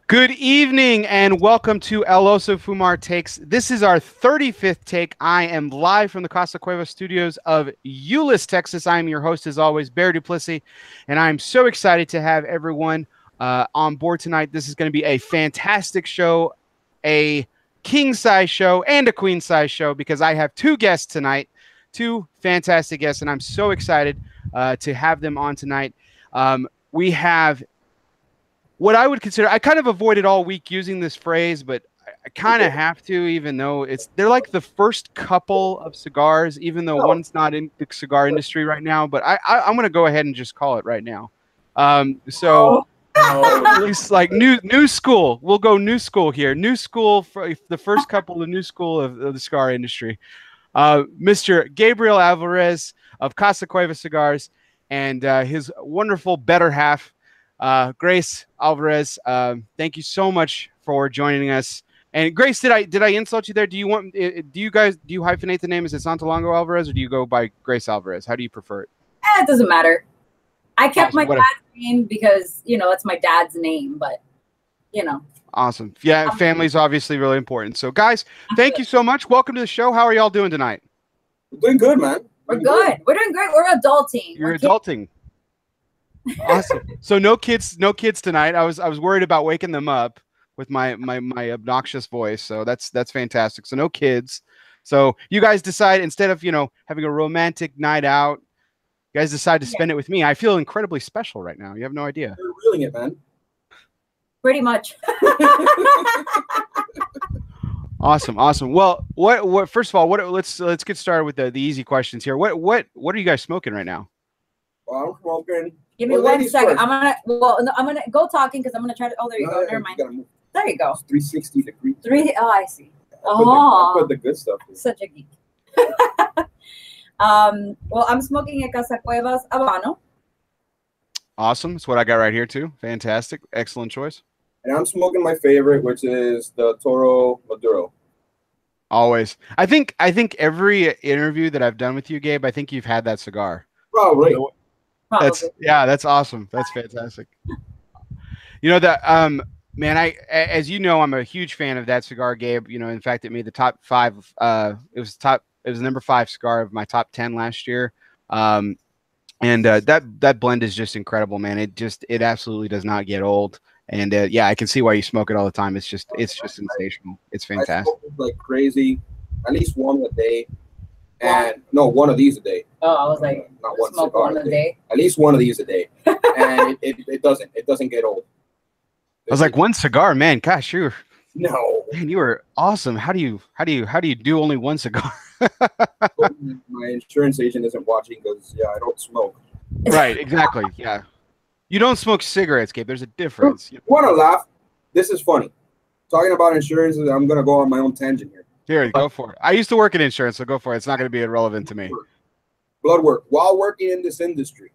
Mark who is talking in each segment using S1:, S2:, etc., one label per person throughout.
S1: Good evening and welcome to ELOsoFumarTakes. This is our 35th take. I am live from the Casa Cuevas studios of Euless, Texas. I am your host, as always, Bear Duplessis, and I'm so excited to have everyone on board tonight. This is going to be a fantastic show, a king-size show and a queen-size show, because I have two guests tonight, two fantastic guests, and I'm so excited to have them on tonight. We have what I would consider, I kind of avoided all week using this phrase, but I kind of have to, even though they're like the first couple of cigars, even though one's not in the cigar industry right now, but I'm going to go ahead and just call it right now. So it's like new school. We'll go new school here. New school for the first couple of new school of the cigar industry. Mr. Gabriel Alvarez of Casa Cuevas Cigars and his wonderful better half, Grace Alvarez. Thank you so much for joining us. And Grace, did I insult you there? Do you hyphenate the name? Is it Sotolongo-Alvarez or do you go by Grace Alvarez? How do you prefer it?
S2: It doesn't matter. I kept my dad's name because, that's my dad's name, but,
S1: Awesome. Yeah, family's obviously really important. So, guys, thank you so much. Welcome to the show. How are y'all doing tonight?
S3: We're doing good, man.
S2: We're good. We're doing great. We're adulting.
S1: You're adulting. Awesome. So no kids tonight. I was worried about waking them up with my obnoxious voice. So that's fantastic. So no kids. So you guys decide, instead of having a romantic night out, you guys decide to spend it with me. I feel incredibly special right now. You have no idea.
S3: You're reeling it, man.
S2: Pretty much.
S1: Awesome. Well, what first of all, let's get started with the easy questions here. What are you guys smoking right now?
S3: Well, I'm smoking.
S2: Give me 1 second. I'm gonna go talking because I'm gonna try to. Oh, there you go. Never mind. There you go.
S3: It's 360 degrees.
S2: Oh, I see.
S3: I put the good stuff in.
S2: Such a geek. Well, I'm smoking a Casa Cuevas Habano.
S1: Awesome. That's what I got right here too. Fantastic. Excellent choice.
S3: And I'm smoking my favorite, which is the Toro Maduro.
S1: Always. I think every interview that I've done with you, Gabe, I think you've had that cigar.
S3: Probably.
S1: That's awesome. That's fantastic. Man, as you know, I'm a huge fan of that cigar, Gabe. In fact, it made the top 5. It was number 5 cigar of my top 10 last year. And that blend is just incredible, man. It absolutely does not get old. And yeah, I can see why you smoke it all the time. It's just sensational. It's fantastic.
S3: I smoke it like crazy, at least one a day. And no, one of these a day.
S2: Oh, I was like,
S3: not one
S2: smoke
S3: cigar
S2: one a day.
S3: At least one of these a day. And it doesn't get old.
S1: I was like, one cigar, man. Gosh, you were awesome. How do you do only one cigar?
S3: My insurance agent isn't watching because I don't smoke.
S1: Right, exactly. Yeah. You don't smoke cigarettes, Gabe. There's a difference.
S3: You want to laugh? This is funny. Talking about insurance, I'm going to go on my own tangent here.
S1: Here, go for it. I used to work in insurance, so go for it. It's not going to be irrelevant to me.
S3: Blood work. While working in this industry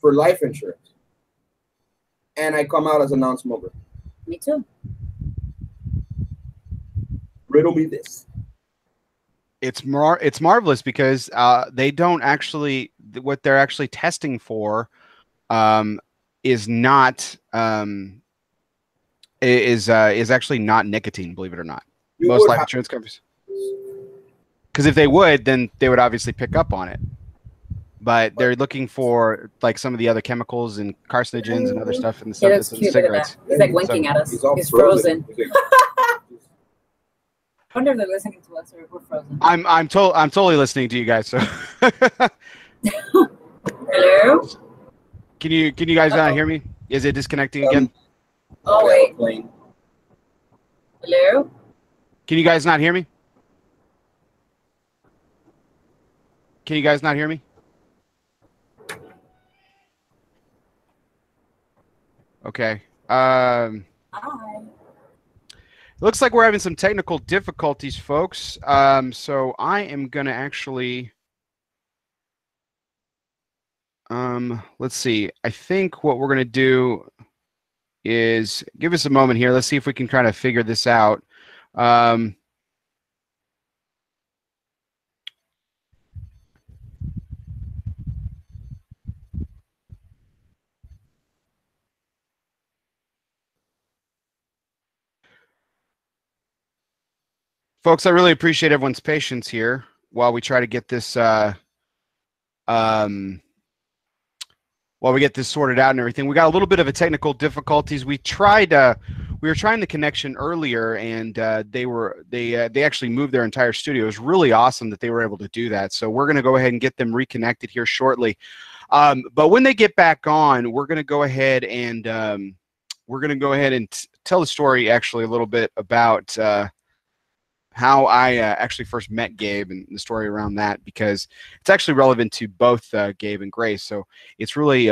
S3: for life insurance. And I come out as a non-smoker.
S2: Me too.
S3: Riddle me this.
S1: It's marvelous because they don't actually, what they're actually testing for is actually not nicotine, believe it or not. Most life insurance companies. Because if they would, then they would obviously pick up on it. But they're looking for like some of the other chemicals and carcinogens and other stuff in the stuff that's in the cigarettes.
S2: He's like winking at us. He's frozen. I wonder if they're listening to us or we're frozen.
S1: I'm totally listening to you guys. So
S2: hello?
S1: Can you guys not hear me? Is it disconnecting again?
S2: Oh wait. Hello?
S1: Can you guys not hear me? Can you guys not hear me? Okay.
S2: Hi.
S1: Looks like we're having some technical difficulties, folks. So I am gonna actually let's see. I think what we're gonna do is give us a moment here. Let's see if we can try to figure this out. Folks, I really appreciate everyone's patience here while we try to get this while we get this sorted out and everything. We got a little bit of a technical difficulties. We were trying the connection earlier, and they actually moved their entire studio. It was really awesome that they were able to do that. So we're going to go ahead and get them reconnected here shortly. But when they get back on, we're going to go ahead and tell the story actually a little bit about how I actually first met Gabe and the story around that, because it's actually relevant to both Gabe and Grace. So it's really,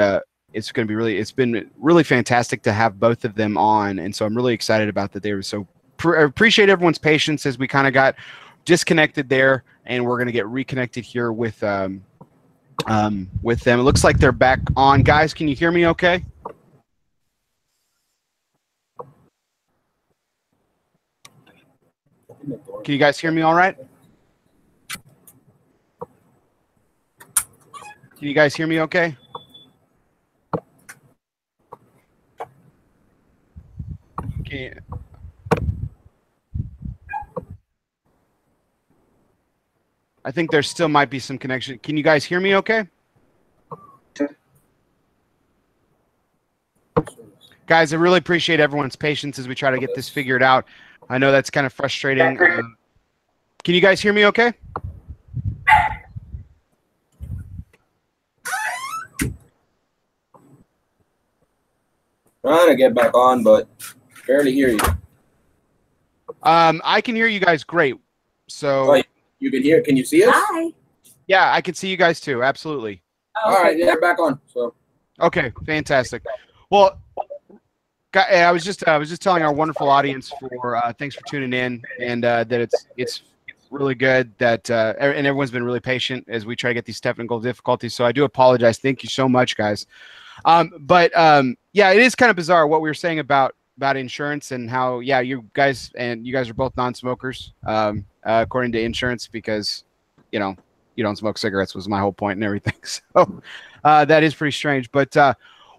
S1: it's been really fantastic to have both of them on. And so I'm really excited about that. They were so appreciate everyone's patience as we kind of got disconnected there, and we're going to get reconnected here with them. It looks like they're back on. Guys, can you hear me okay? Can you guys hear me all right? Can you guys hear me okay? Okay. I think there still might be some connection. Can you guys hear me okay? Guys, I really appreciate everyone's patience as we try to get this figured out. I know that's kind of frustrating. Can you guys hear me okay?
S3: Trying to get back on, but barely hear you.
S1: I can hear you guys great. So
S3: you can hear. Can you see us?
S2: Hi.
S1: Yeah, I can see you guys too. Absolutely.
S3: All right, yeah, back on. So
S1: okay, fantastic. Well, I was just telling our wonderful audience for thanks for tuning in, and that it's really good that and everyone's been really patient as we try to get these technical difficulties. So I do apologize. Thank you so much, guys. Yeah, it is kind of bizarre what we were saying about insurance and how you guys are both non-smokers according to insurance, because you don't smoke cigarettes was my whole point and everything. So that is pretty strange, but.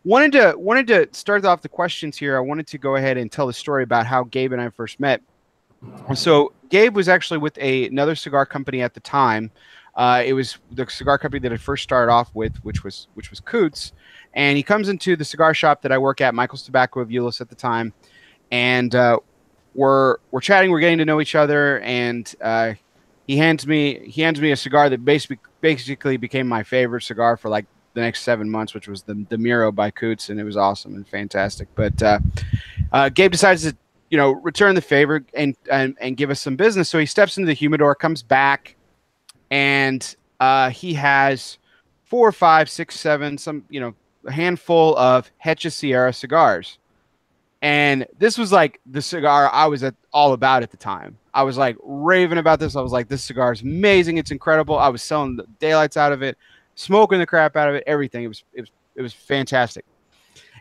S1: Wanted to start off the questions here. I wanted to go ahead and tell the story about how Gabe and I first met. So Gabe was actually with another cigar company at the time. It was the cigar company that I first started off with, which was Coots. And he comes into the cigar shop that I work at, Michael's Tobacco of Euless at the time, and we're chatting. We're getting to know each other, and he hands me a cigar that basically became my favorite cigar for like the next 7 months, which was the Miro by Coots, and it was awesome and fantastic. But Gabe decides to return the favor and give us some business. So he steps into the humidor, comes back, and he has 4, 5, 6, 7, a handful of Hecha Sierra cigars. And this was like the cigar I was all about at the time. I was like raving about this. I was like, this cigar is amazing. It's incredible. I was selling the daylights out of it, smoking the crap out of it, everything. It was fantastic.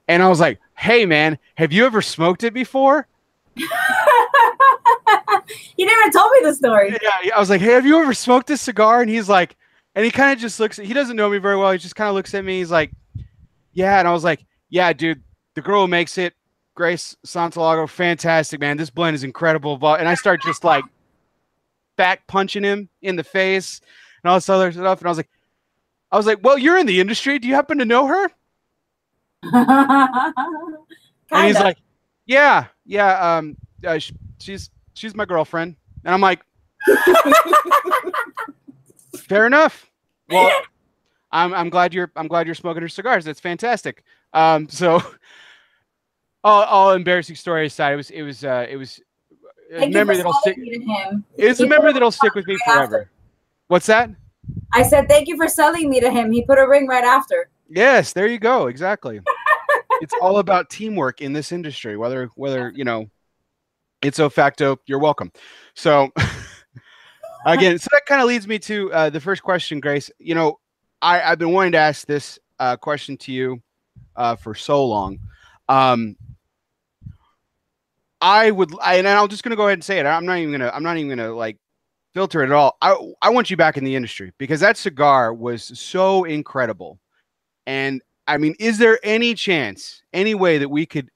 S1: And I was like, hey man, have you ever smoked it before?
S2: You never told me the story.
S1: Yeah, I was like, hey, have you ever smoked this cigar? And he's like, and he kind of just looks, he doesn't know me very well. He just kind of looks at me. He's like, yeah. And I was like, yeah, dude, the girl who makes it, Grace Santalago, fantastic, man. This blend is incredible. And I start just like back punching him in the face and all this other stuff. And I was like, well, you're in the industry. Do you happen to know her? And he's like, yeah. She's my girlfriend. And I'm like, fair enough. Well, I'm glad you're smoking her cigars. That's fantastic. So all embarrassing story aside, it was a memory that'll stick. It's a memory that'll stick with me forever. What's that?
S2: I said, thank you for selling me to him. He put a ring right after.
S1: Yes, there you go. Exactly. It's all about teamwork in this industry, whether ipso facto, you're welcome. So again, so that kind of leads me to the first question, Grace. I've been wanting to ask this question to you for so long. I'm just gonna go ahead and say it. I'm not even gonna like filter it at all. I want you back in the industry because that cigar was so incredible. And I mean, is there any chance, any way that we could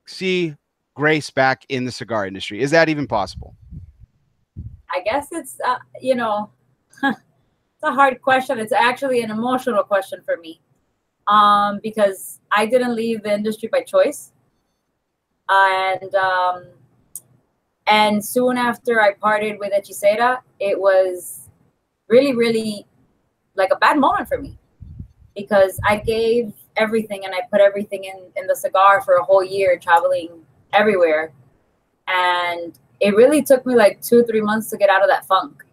S1: see Grace back in the cigar industry? Is that even possible?
S2: I guess it's, you know, it's a hard question. It's actually an emotional question for me, because I didn't leave the industry by choice. And soon after I parted with Hechicera, it was really, really like a bad moment for me, because I gave everything and I put everything in the cigar for a whole year, traveling everywhere. And it really took me like 2-3 months to get out of that funk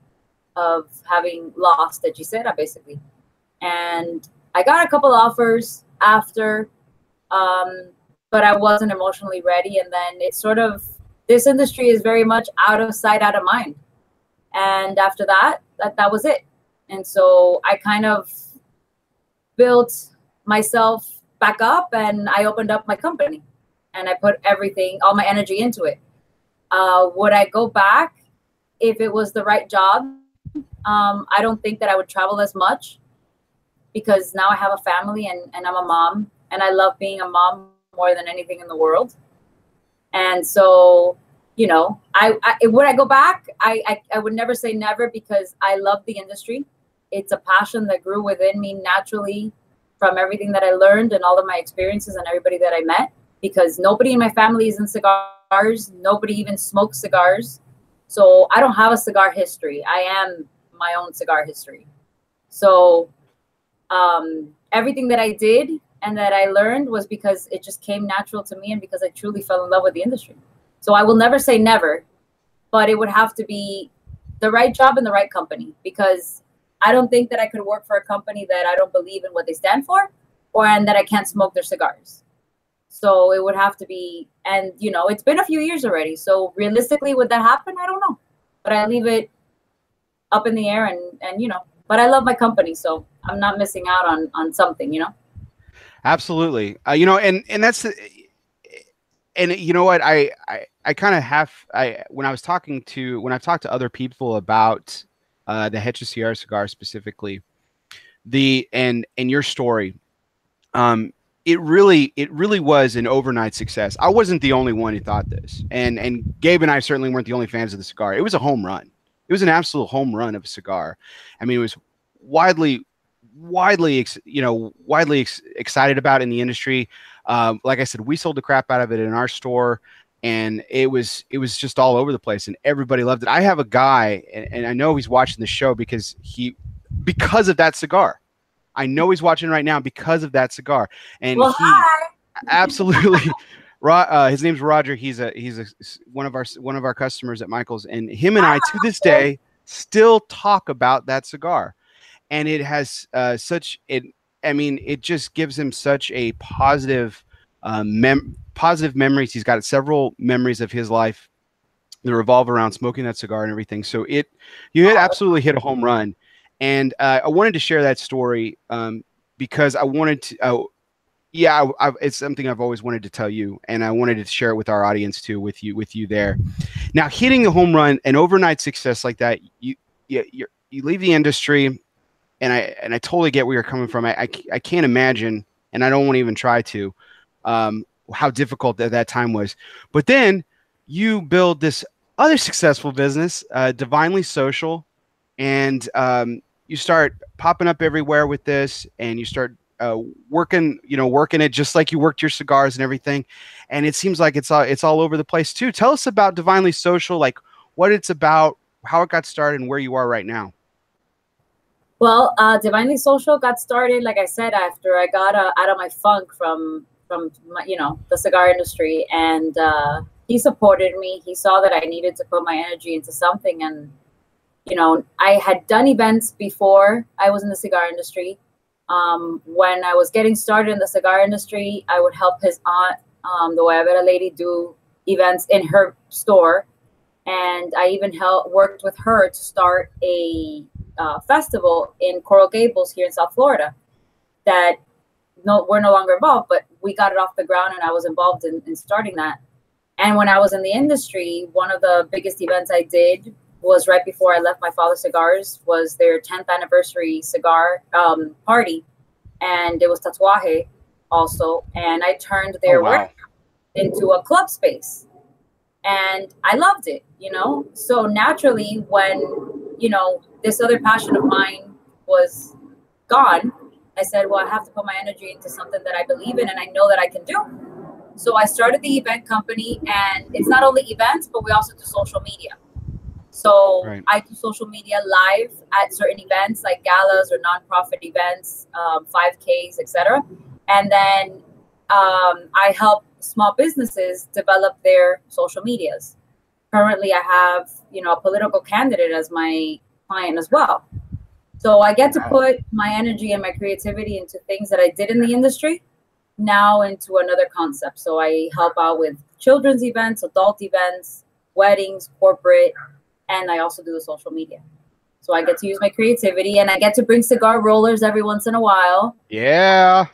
S2: of having lost Hechicera, basically. And I got a couple offers after, but I wasn't emotionally ready. And then it sort of, this industry is very much out of sight, out of mind. And after that was it. And so I kind of built myself back up, and I opened up my company and I put everything, all my energy into it. Would I go back if it was the right job? I don't think that I would travel as much, because now I have a family and I'm a mom, and I love being a mom more than anything in the world. And so, you know, would I go back? I would never say never, because I love the industry. It's a passion that grew within me naturally from everything that I learned and all of my experiences and everybody that I met, because nobody in my family is in cigars. Nobody even smokes cigars. So I don't have a cigar history. I am my own cigar history. So everything that I did and that I learned was because it just came natural to me, and because I truly fell in love with the industry. So I will never say never, but it would have to be the right job and the right company, because I don't think that I could work for a company that I don't believe in what they stand for, and that I can't smoke their cigars. So it would have to be, and you know, it's been a few years already. So realistically, would that happen? I don't know, but I leave it up in the air, and you know, but I love my company, so I'm not missing out on something, you know?
S1: Absolutely. You know, and that's, and you know what, I kind of have, when I've talked to other people about the Hechicera cigar specifically, and your story, it really was an overnight success. I wasn't the only one who thought this, and Gabe and I certainly weren't the only fans of the cigar. It was a home run. It was an absolute home run of a cigar. I mean, it was widely excited about in the industry. Like I said, we sold the crap out of it in our store, and it was just all over the place, and everybody loved it. I have a guy, and I know he's watching the show because of that cigar. I know he's watching right now because of that cigar, and
S2: hi.
S1: Absolutely. His name's Roger. He's one of our customers at Michael's, and him and I to this day still talk about that cigar, and it has it just gives him such a positive memories. He's got several memories of his life that revolve around smoking that cigar and everything. So you had absolutely hit a home run. And I wanted to share that story because I wanted to. It's something I've always wanted to tell you, and I wanted to share it with our audience too, with you there. Now, hitting a home run, an overnight success like that, you leave the industry, and I totally get where you're coming from. I can't imagine, and I don't want to even try to, how difficult that time was. But then you build this other successful business, Divinely Social, and you start popping up everywhere with this, and you start working it just like you worked your cigars and everything. And it seems like it's all over the place too. Tell us about Divinely Social, like what it's about, how it got started, and where you are right now.
S2: Well, Divinely Social got started, like I said, after I got out of my funk from the cigar industry, and he supported me. He saw that I needed to put my energy into something, and I had done events before I was in the cigar industry. When I was getting started in the cigar industry, I would help his aunt, the Guayabera lady, do events in her store. And I even worked with her to start a festival in Coral Gables here in South Florida that we're no longer involved, but we got it off the ground, and I was involved in starting that. And when I was in the industry, one of the biggest events I did was right before I left my father's cigars, was their 10th anniversary cigar party. And it was Tatuaje also. And I turned their work into a club space. And I loved it, you know? So naturally, when, you know, this other passion of mine was gone, I said, well, I have to put my energy into something that I believe in and I know that I can do. So I started the event company, and it's not only events, but we also do social media. So
S1: Right.
S2: I do social media live at certain events like galas or nonprofit events, 5Ks, etc. And then I help small businesses develop their social medias. Currently, I have, you know, a political candidate as my client as well. So I get to put my energy and my creativity into things that I did in the industry, now into another concept. So I help out with children's events, adult events, weddings, corporate, and I also do the social media. So I get to use my creativity, and I get to bring cigar rollers every once in a while.
S1: Yeah.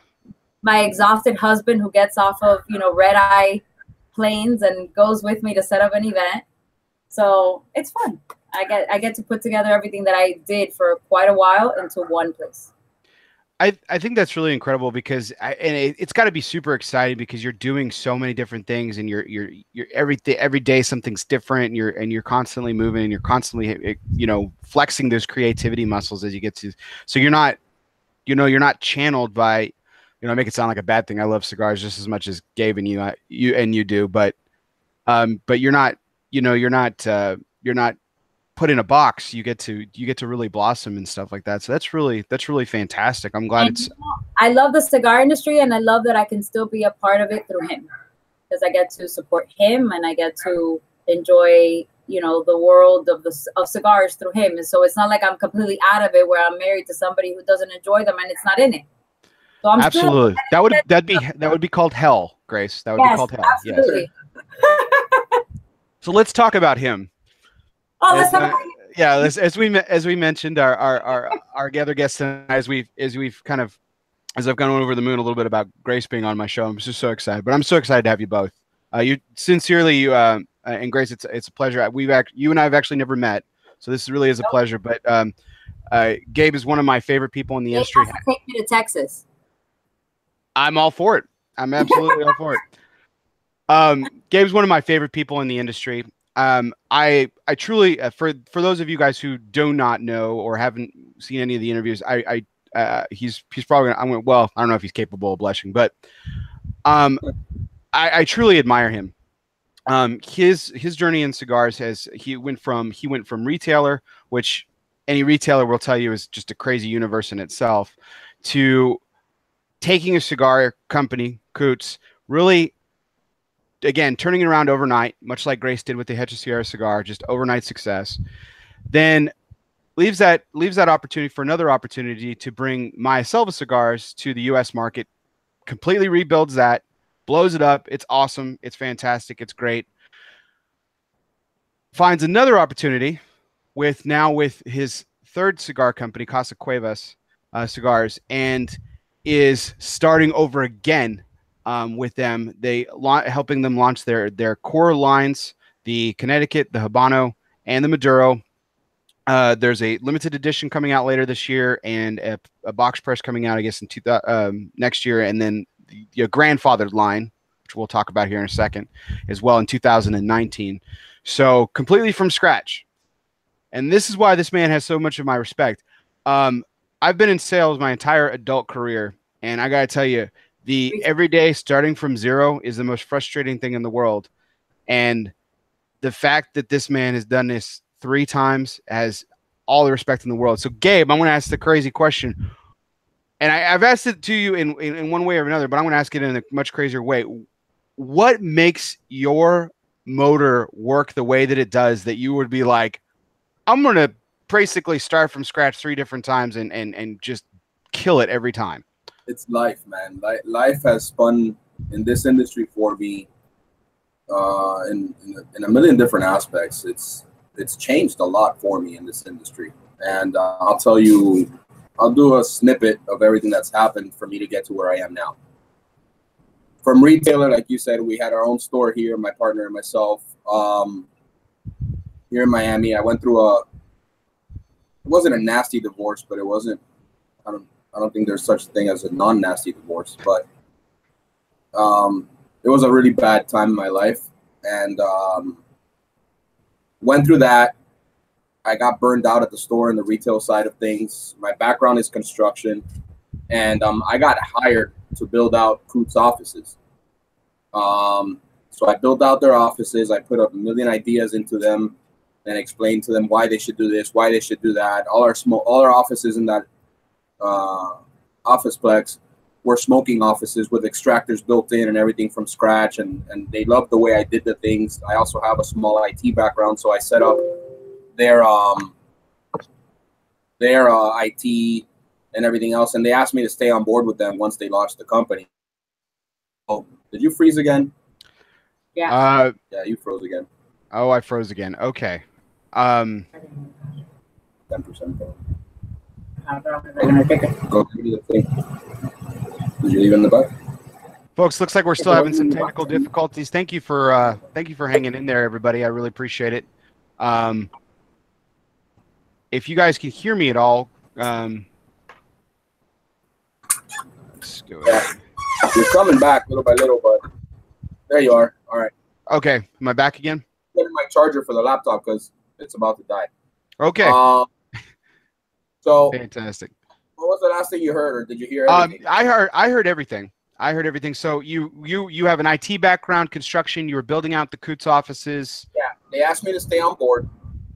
S2: My exhausted husband, who gets off of, you know, red eye planes and goes with me to set up an event. So it's fun. I get to put together everything that I did for quite a while into one place.
S1: I think that's really incredible because it's got to be super exciting because you're doing so many different things, and you're every day something's different, and you're constantly moving, and you're constantly, you know, flexing those creativity muscles as you get to. So you're not, you know, you're not channeled by, you know, I make it sound like a bad thing. I love cigars just as much as Gabe and you do, but you're not, you know, you're not put in a box. You get to really blossom and stuff like that. So that's really fantastic. I'm glad
S2: I love the cigar industry, and I love that I can still be a part of it through him, because I get to support him and I get to enjoy, you know, the world of cigars through him. And so it's not like I'm completely out of it where I'm married to somebody who doesn't enjoy them and it's not in it. So I'm
S1: absolutely that would be called hell, Grace. That would be called hell.
S2: Absolutely.
S1: Yes. So let's talk about him.
S2: Oh, let's talk about him.
S1: Yeah, as we mentioned, our other guests tonight, as I've gone over the moon a little bit about Grace being on my show, I'm just so excited. But I'm so excited to have you both. You sincerely, and Grace, it's a pleasure. You and I have actually never met, so this really is a pleasure. But Gabe is one of my favorite people in the industry.
S2: Take me to Texas.
S1: I'm all for it. I'm absolutely all for it. Gabe's one of my favorite people in the industry. I truly, for those of you guys who do not know or haven't seen any of the interviews, he's probably gonna, well, I don't know if he's capable of blushing, but I truly admire him. His journey in cigars he went from retailer, which any retailer will tell you is just a crazy universe in itself, to taking a cigar company, Coots, really, again, turning it around overnight, much like Grace did with the Hecha Sierra cigar, just overnight success. Then leaves that opportunity for another opportunity to bring Maya Selva cigars to the U.S. market, completely rebuilds that, blows it up. It's awesome. It's fantastic. It's great. Finds another opportunity with his third cigar company, Casa Cuevas cigars, and is starting over again with them. Helping them launch their core lines, the Connecticut, the Habano, and the Maduro. There's a limited edition coming out later this year, and a box press coming out, I guess, in next year, and then your grandfathered line, which we'll talk about here in a second, as well in 2019. So completely from scratch. And this is why this man has so much of my respect. I've been in sales my entire adult career, and I got to tell you, the everyday starting from zero is the most frustrating thing in the world. And the fact that this man has done this 3 times has all the respect in the world. So, Gabe, I'm going to ask the crazy question. And I've asked it to you in one way or another, but I'm going to ask it in a much crazier way. What makes your motor work the way that it does, that you would be like, I'm going to basically start from scratch 3 different times and just kill it every time?
S3: It's life, man. Life has spun in this industry for me in a million different aspects. It's changed a lot for me in this industry. And I'll tell you, I'll do a snippet of everything that's happened for me to get to where I am now. From retailer, like you said, we had our own store here, my partner and myself, here in Miami. I went through it wasn't a nasty divorce, but it wasn't, I don't think there's such a thing as a non-nasty divorce, but it was a really bad time in my life. And went through that. I got burned out at the store in the retail side of things. My background is construction, and I got hired to build out Coots offices. So I built out their offices. I put a million ideas into them and explained to them why they should do this, why they should do that. All our offices in that officeplex were smoking offices with extractors built in and everything from scratch, and they loved the way I did the things. I also have a small IT background, so I set up their IT and everything else, and they asked me to stay on board with them once they launched the company. Oh, did you freeze again?
S2: Yeah.
S3: Yeah, you froze again.
S1: Oh, I froze again. Okay.
S3: 10%. Go give me the thing. Did you leave it in the back?
S1: Folks, looks like we're still having some technical difficulties. Thank you for hanging in there, everybody. I really appreciate it. If you guys can hear me at all, let's go ahead.
S3: You're coming back little by little, but there you are. All right.
S1: Okay, am I back again?
S3: I'm getting my charger for the laptop because it's about to die.
S1: Okay.
S3: So
S1: fantastic.
S3: What was the last thing you heard, or did you hear everything?
S1: I heard everything. I heard everything. So you have an IT background, construction. You were building out the Coots offices.
S3: Yeah, they asked me to stay on board,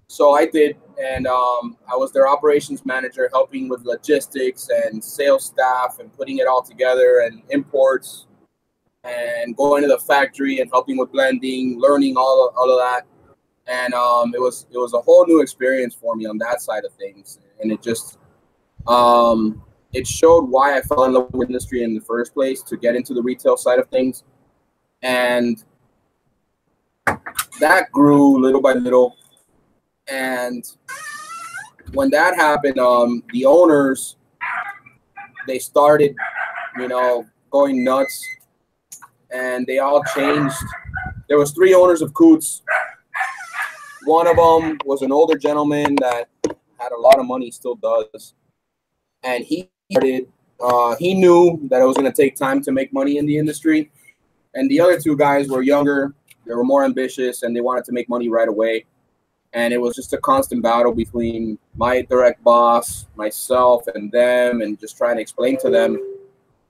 S3: so I did, and I was their operations manager, helping with logistics and sales staff and putting it all together and imports, and going to the factory and helping with blending, learning all of that, and it was a whole new experience for me on that side of things, and it just it showed why I fell in love with the industry in the first place, to get into the retail side of things. And that grew little by little. And when that happened, the owners, they started, going nuts, and they all changed. There was 3 owners of Coots. One of them was an older gentleman that had a lot of money, still does. And he started, he knew that it was going to take time to make money in the industry. And the other 2 guys were younger, they were more ambitious, and they wanted to make money right away. And it was just a constant battle between my direct boss, myself, and them, and just trying to explain to them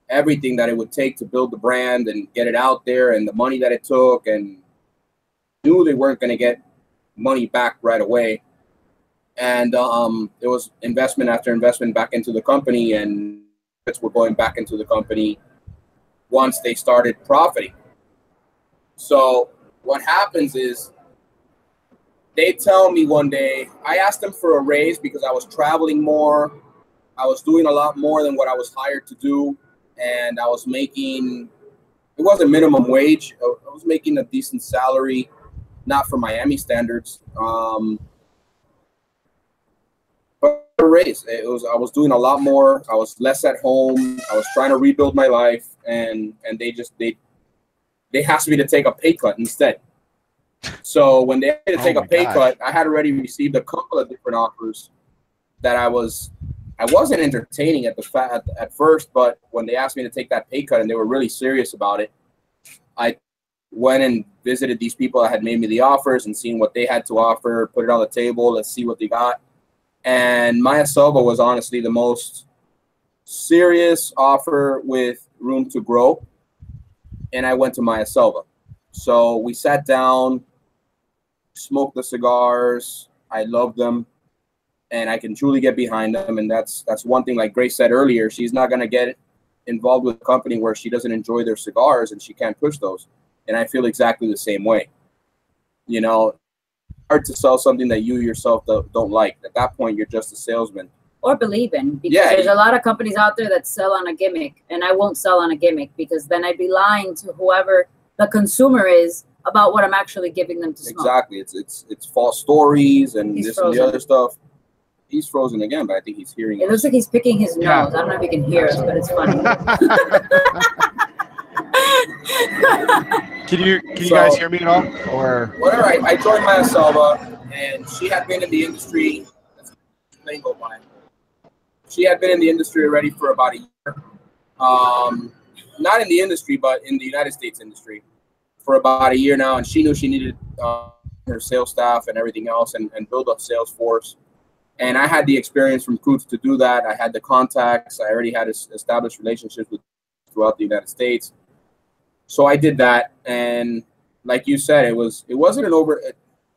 S3: everything that it would take to build the brand and get it out there, and the money that it took, and knew they weren't going to get money back right away. And it was investment after investment back into the company, and we're going back into the company once they started profiting. So what happens is, they tell me one day, I asked them for a raise because I was traveling more. I was doing a lot more than what I was hired to do. And I was making, it wasn't minimum wage. I was making a decent salary, not for Miami standards. But a raise. I was doing a lot more. I was less at home. I was trying to rebuild my life. And they asked me to take a pay cut instead. So when they had to take a pay cut, I had already received a couple of different offers that I wasn't entertaining at first, but when they asked me to take that pay cut and they were really serious about it, I went and visited these people that had made me the offers and seen what they had to offer, put it on the table, let's see what they got. And Maya Selva was honestly the most serious offer with room to grow. And I went to Maya Selva. So we sat down, smoked the cigars. I love them, and I can truly get behind them. And that's one thing, like Grace said earlier, she's not going to get involved with a company where she doesn't enjoy their cigars and she can't push those. And I feel exactly the same way. Hard to sell something that you yourself don't like. At that point, you're just a salesman.
S2: Or believe in, because there's a lot of companies out there that sell on a gimmick, and I won't sell on a gimmick because then I'd be lying to whoever the consumer is about what I'm actually giving them to smoke.
S3: Exactly. It's false stories and this and the other stuff. He's frozen again, but I think he's hearing
S2: it. Looks like he's picking his nose. I don't know if he can hear us, but it's funny.
S1: Can you guys hear me at all? Or
S3: whatever. I joined Maya Selva, and she had been in the industry. Plane go by. She had been in the industry already for about a year. Not in the industry, but in the United States industry for about a year now. And she knew she needed her sales staff and everything else, and build up sales force. And I had the experience from Coots to do that. I had the contacts. I already had established relationships with throughout the United States. So I did that. And like you said, it wasn't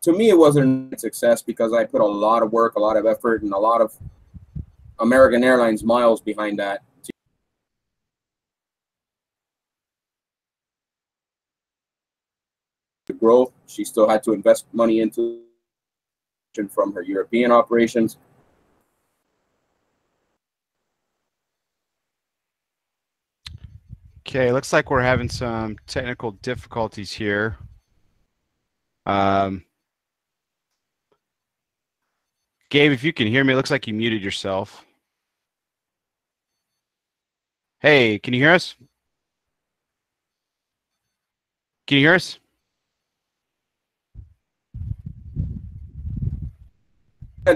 S3: to me, it wasn't a success because I put a lot of work, a lot of effort, and a lot of American Airlines miles behind that. To grow, she still had to invest money into from her European operations.
S1: Okay, looks like we're having some technical difficulties here. Gabe, if you can hear me, it looks like you muted yourself. Hey, can you hear us? Can you hear us?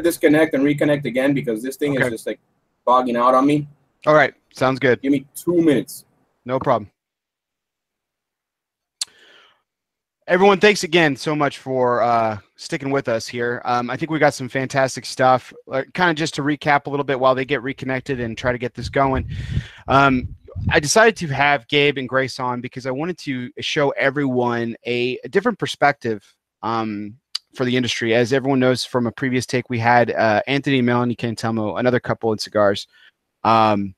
S3: Disconnect and reconnect again because this thing is just like bogging out on me.
S1: All right, sounds good.
S3: Give me 2 minutes.
S1: No problem. Everyone, thanks again so much for sticking with us here. I think we got some fantastic stuff. Kind of just to recap a little bit while they get reconnected and try to get this going. I decided to have Gabe and Grace on because I wanted to show everyone a different perspective for the industry. As everyone knows from a previous take, we had Anthony and Melanie Cantelmo, another couple in cigars, another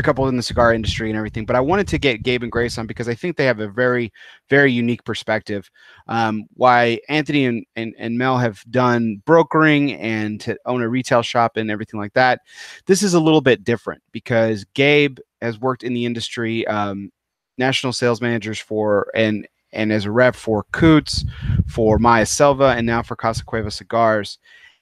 S1: couple in the cigar industry and everything. But I wanted to get Gabe and Grace on because I think they have a very, very unique perspective. Why Anthony and Mel have done brokering and to own a retail shop and everything like that. This is a little bit different because Gabe has worked in the industry, national sales managers for and as a rep for Coots, for Maya Selva, and now for Casa Cuevas Cigars.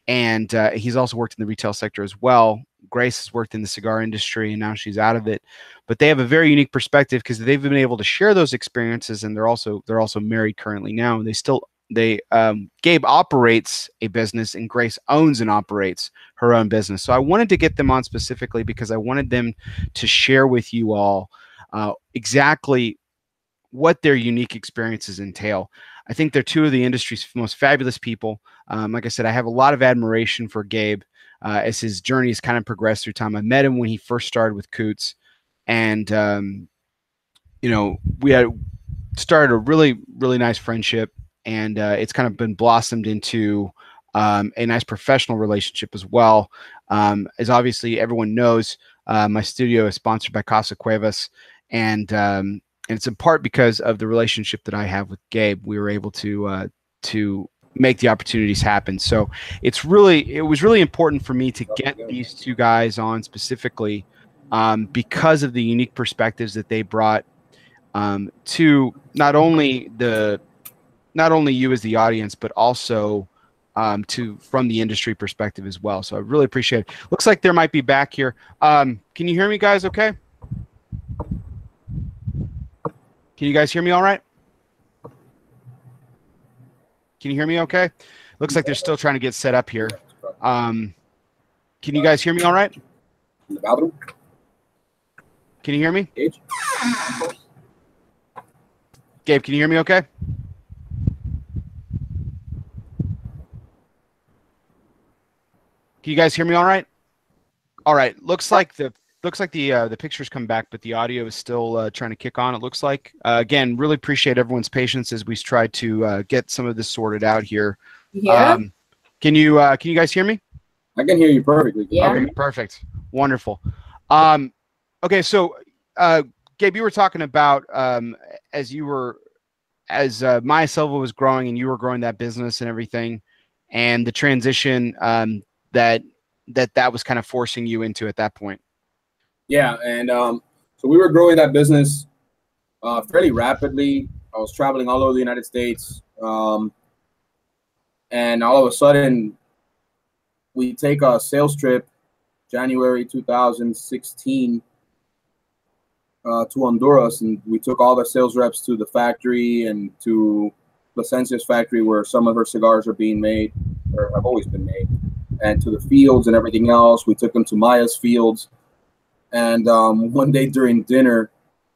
S1: And he's also worked in the retail sector as well. Grace has worked in the cigar industry and now she's out of it, but they have a very unique perspective because they've been able to share those experiences, and they're also married currently now. And Gabe operates a business and Grace owns and operates her own business. So I wanted to get them on specifically because I wanted them to share with you all exactly what their unique experiences entail. I think they're two of the industry's most fabulous people. Like I said, I have a lot of admiration for Gabe as his journey has kind of progressed through time. I met him when he first started with Coots, and we had started a really, really nice friendship, and it's kind of been blossomed into a nice professional relationship as well. As obviously everyone knows, my studio is sponsored by Casa Cuevas, and it's in part because of the relationship that I have with Gabe. We were able to make the opportunities happen. So it was really important for me to get these two guys on specifically because of the unique perspectives that they brought to not only you as the audience, but also from the industry perspective as well. So I really appreciate it. Looks like there might be back here. Can you hear me guys okay? Can you guys hear me all right? Can you hear me okay? Looks like they're still trying to get set up here. Can you guys hear me all right?
S3: In the bathroom?
S1: Can you hear me?
S3: Gage?
S1: Gabe, can you hear me okay? Can you guys hear me all right? All right. Looks like the pictures come back, but the audio is still trying to kick on, it looks like. Again, really appreciate everyone's patience as we try to get some of this sorted out here.
S2: Yeah.
S1: Can you guys hear me?
S3: I can hear you perfectly.
S2: Yeah.
S1: Okay, perfect. Wonderful. Okay, so Gabe, you were talking about as Maya Silva was growing and you were growing that business and everything, and the transition that was kind of forcing you into at that point.
S3: Yeah, and so we were growing that business fairly rapidly. I was traveling all over the United States, and all of a sudden, we take a sales trip, January 2016, to Honduras, and we took all the sales reps to the factory and to Plasencia's factory where some of her cigars are being made, or have always been made, and to the fields and everything else. We took them to Maya's fields. And one day during dinner,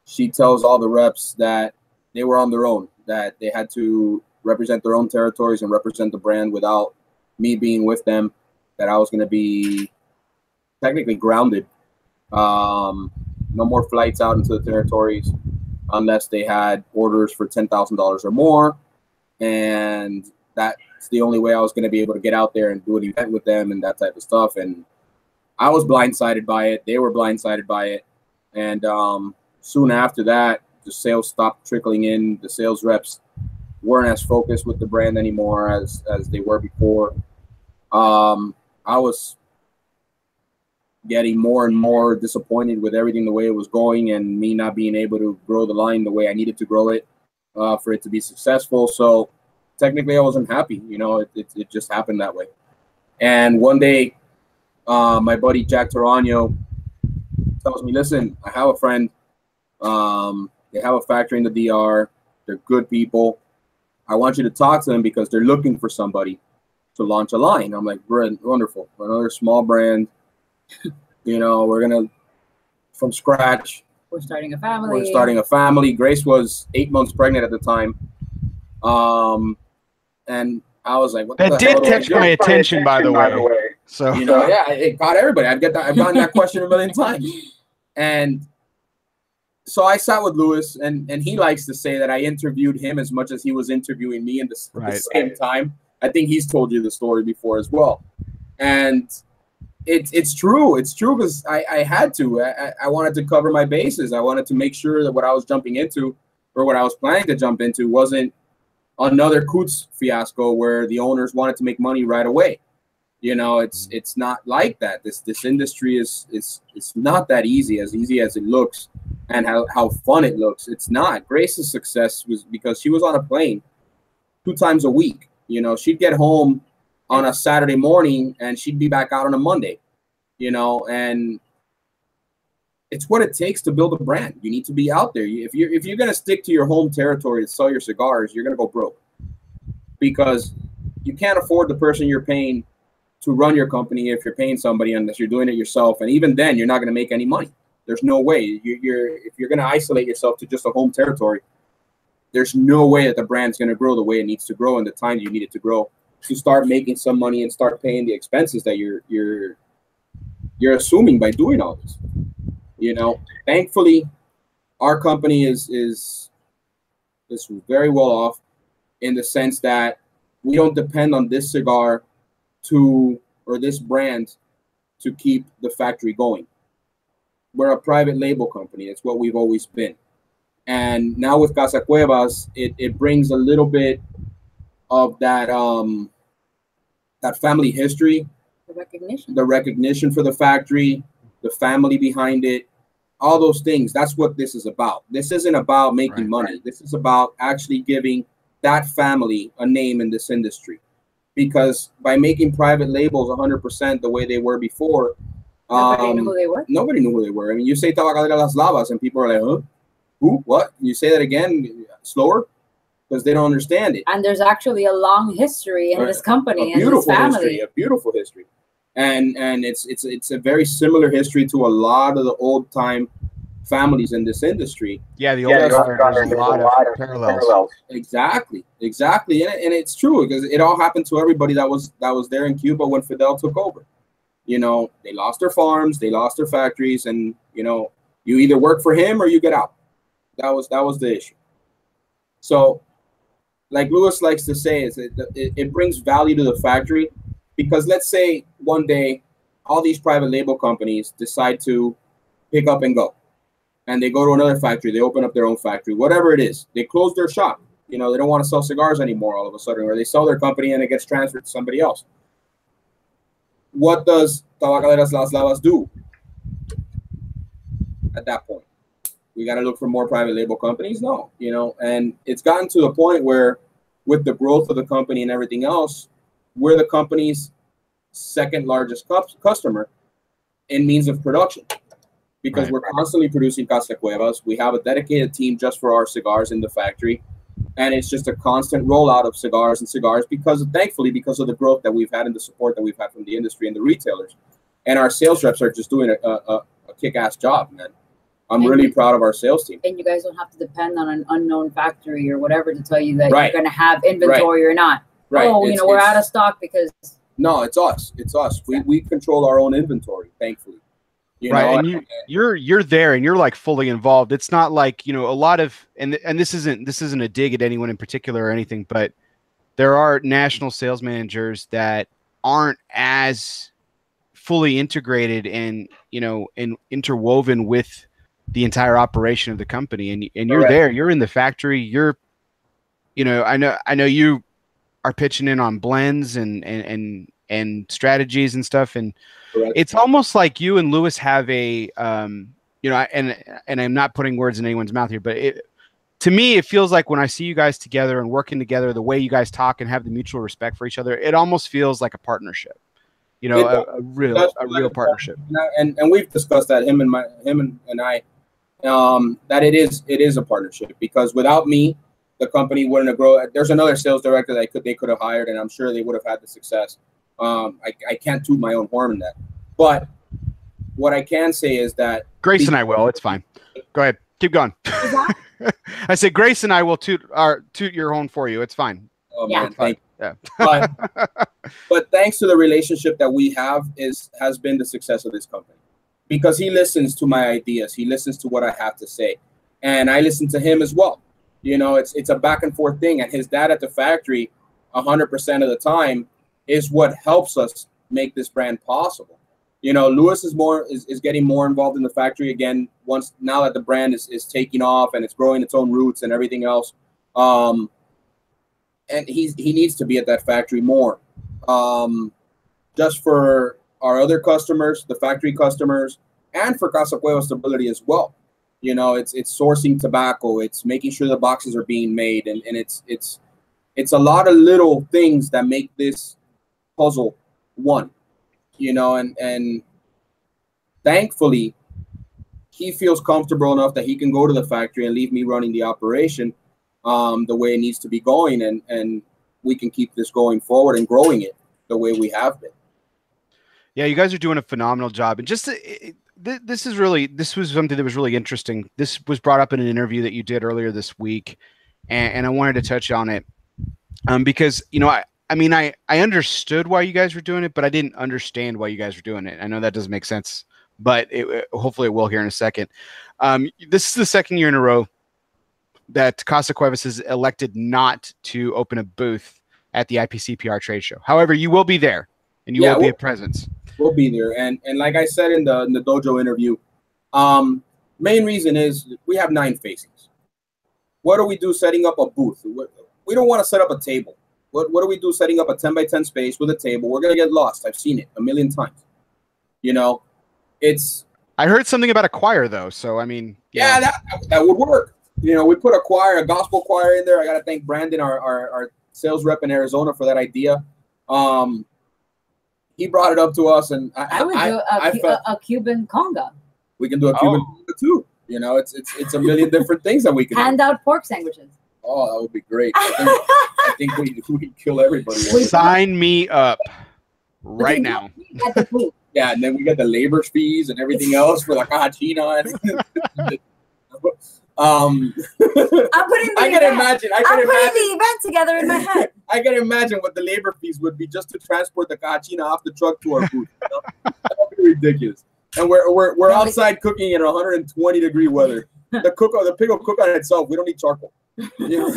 S3: she tells all the reps that they were on their own, that they had to represent their own territories and represent the brand without me being with them, that I was going to be technically grounded. No more flights out into the territories unless they had orders for $10,000 or more. And that's the only way I was going to be able to get out there and do an event with them and that type of stuff. And I was blindsided by it. They were blindsided by it. And soon after that, the sales stopped trickling in. The sales reps weren't as focused with the brand anymore as they were before. I was getting more and more disappointed with everything the way it was going, and me not being able to grow the line the way I needed to grow it for it to be successful. So technically I wasn't happy. You know, it just happened that way. And one day, my buddy Jack Tarano tells me, listen, I have a friend. They have a factory in the DR. They're good people. I want you to talk to them because they're looking for somebody to launch a line. I'm like, wonderful. Another small brand. You know, we're going to, from scratch.
S2: We're starting a family.
S3: We're starting a family. Grace was 8 months pregnant at the time. And I was like, what the hell?
S1: That did catch my attention, by the way. So,
S3: you know, yeah, it got everybody. I've gotten that question a million times. And so I sat with Louis, and he likes to say that I interviewed him as much as he was interviewing me at the same time. I think he's told you the story before as well. And it's true. It's true because I had to. I wanted to cover my bases. I wanted to make sure that what I was jumping into or what I was planning to jump into wasn't another Coots fiasco where the owners wanted to make money right away. You know, it's not like that. This industry is not that easy as it looks and how fun it looks. It's not. Grace's success was because she was on a plane 2 times a week. You know, she'd get home on a Saturday morning and she'd be back out on a Monday, you know, and it's what it takes to build a brand. You need to be out there. If you're going to stick to your home territory to sell your cigars, you're going to go broke because you can't afford the person you're paying to run your company if you're paying somebody unless you're doing it yourself. And even then, you're not going to make any money. There's no way. If you're going to isolate yourself to just a home territory, there's no way that the brand's going to grow the way it needs to grow in the time you need it to grow to start making some money and start paying the expenses that you're assuming by doing all this. You know, thankfully, our company is very well off in the sense that we don't depend on this cigar or this brand to keep the factory going. We're a private label company. It's what we've always been. And now with Casa Cuevas, it brings a little bit of that that family history, the recognition for the factory, the family behind it, all those things. That's what this is about. This isn't about making money. This is about actually giving that family a name in this industry. Because by making private labels 100% the way they were before,
S2: nobody knew who they were.
S3: Nobody knew who they were. I mean, you say Tabacalera Las Lavas, and people are like, huh? Who? What? You say that again slower? Because they don't understand it.
S2: And there's actually a long history in this company and this family.
S3: A beautiful history. And it's a very similar history to a lot of the old time families in this industry.
S1: Yeah, the old guard, there's a lot of parallels.
S3: Exactly. And it's true because it all happened to everybody that was there in Cuba when Fidel took over. You know, they lost their farms, they lost their factories, and you know, you either work for him or you get out. That was the issue. So, like Louis likes to say, it brings value to the factory because let's say one day all these private label companies decide to pick up and go, and they go to another factory, they open up their own factory, whatever it is, they close their shop. You know, they don't want to sell cigars anymore all of a sudden, or they sell their company and it gets transferred to somebody else. What does Tabacaleras Las Lavas do at that point? We got to look for more private label companies? No, you know, and it's gotten to the point where with the growth of the company and everything else, we're the company's second largest customer in means of production because we're constantly producing Casa Cuevas. We have a dedicated team just for our cigars in the factory. And it's just a constant rollout of cigars thankfully, because of the growth that we've had and the support that we've had from the industry and the retailers. And our sales reps are just doing a kick-ass job, man. I'm really proud of our sales team.
S2: And you guys don't have to depend on an unknown factory or whatever to tell you that
S3: Right.
S2: you're going to have inventory or not.
S3: Right.
S2: Oh, you know, we're out of stock because.
S3: No, it's us. It's us. We control our own inventory, thankfully. You know?
S1: And you're there and you're like fully involved. It's not like, you know, a lot of, and this isn't a dig at anyone in particular or anything, but there are national sales managers that aren't as fully integrated and, you know, and interwoven with the entire operation of the company. And you're there, you're in the factory, you're, you know, I know you are pitching in on blends and strategies and stuff. And it's almost like you and Lewis have a, you know, and I'm not putting words in anyone's mouth here, but to me, it feels like when I see you guys together and working together, the way you guys talk and have the mutual respect for each other, it almost feels like a partnership, you know, a real partnership.
S3: And we've discussed that, him and I, that it is a partnership, because without me, the company wouldn't have grown. There's another sales director that they could have hired, and I'm sure they would have had the success. I can't toot my own horn in that, but what I can say is that
S1: Grace and I will. It's fine. Go ahead. Keep going. I said Grace and I will toot your horn for you. It's fine.
S3: Oh, yeah. Man, thank you. Yeah. But thanks to the relationship that we have has been the success of this company, because he listens to my ideas. He listens to what I have to say, and I listen to him as well. You know, it's a back and forth thing, and his dad at the factory 100% of the time is what helps us make this brand possible. You know, Lewis is getting more involved in the factory again now that the brand is taking off and it's growing its own roots and everything else. And he needs to be at that factory more, just for our other customers, the factory customers, and for Casa Cuevas stability as well. You know, it's sourcing tobacco, it's making sure the boxes are being made, and it's a lot of little things that make this puzzle one. You know, and thankfully he feels comfortable enough that he can go to the factory and leave me running the operation the way it needs to be going, and we can keep this going forward and growing it the way we have been.
S1: Yeah, you guys are doing a phenomenal job. And just this was something that was really interesting. This was brought up in an interview that you did earlier this week, and I wanted to touch on it because, you know, I mean, I understood why you guys were doing it, but I didn't understand why you guys were doing it. I know that doesn't make sense, but hopefully it will here in a second. This is the second year in a row that Casa Cuevas has elected not to open a booth at the IPCPR trade show. However, you will be there, and you will be a presence.
S3: We'll be there. And like I said in the dojo interview, main reason is we have 9 facings. What do we do setting up a booth? We don't want to set up a table. What do we do setting up a 10 by 10 space with a table? We're going to get lost. I've seen it a million times. You know,
S1: I heard something about a choir, though. So, I mean.
S3: Yeah, that would work. You know, we put a gospel choir in there. I got to thank Brandon, our sales rep in Arizona, for that idea. He brought it up to us, and
S2: I would do a Cuban conga.
S3: We can do a Cuban conga, too. You know, it's a million different things that we can
S2: hand out pork sandwiches.
S3: Oh, that would be great. I think we kill everybody.
S1: Sign me up right now.
S3: Yeah, and then we get the labor fees and everything else for the cajina.
S2: I'm putting the event together in my head.
S3: I can imagine what the labor fees would be just to transport the cajina off the truck to our booth. You know? That would be ridiculous. And we're outside cooking in 120-degree weather. The pig will cook on itself. We don't need charcoal. You know?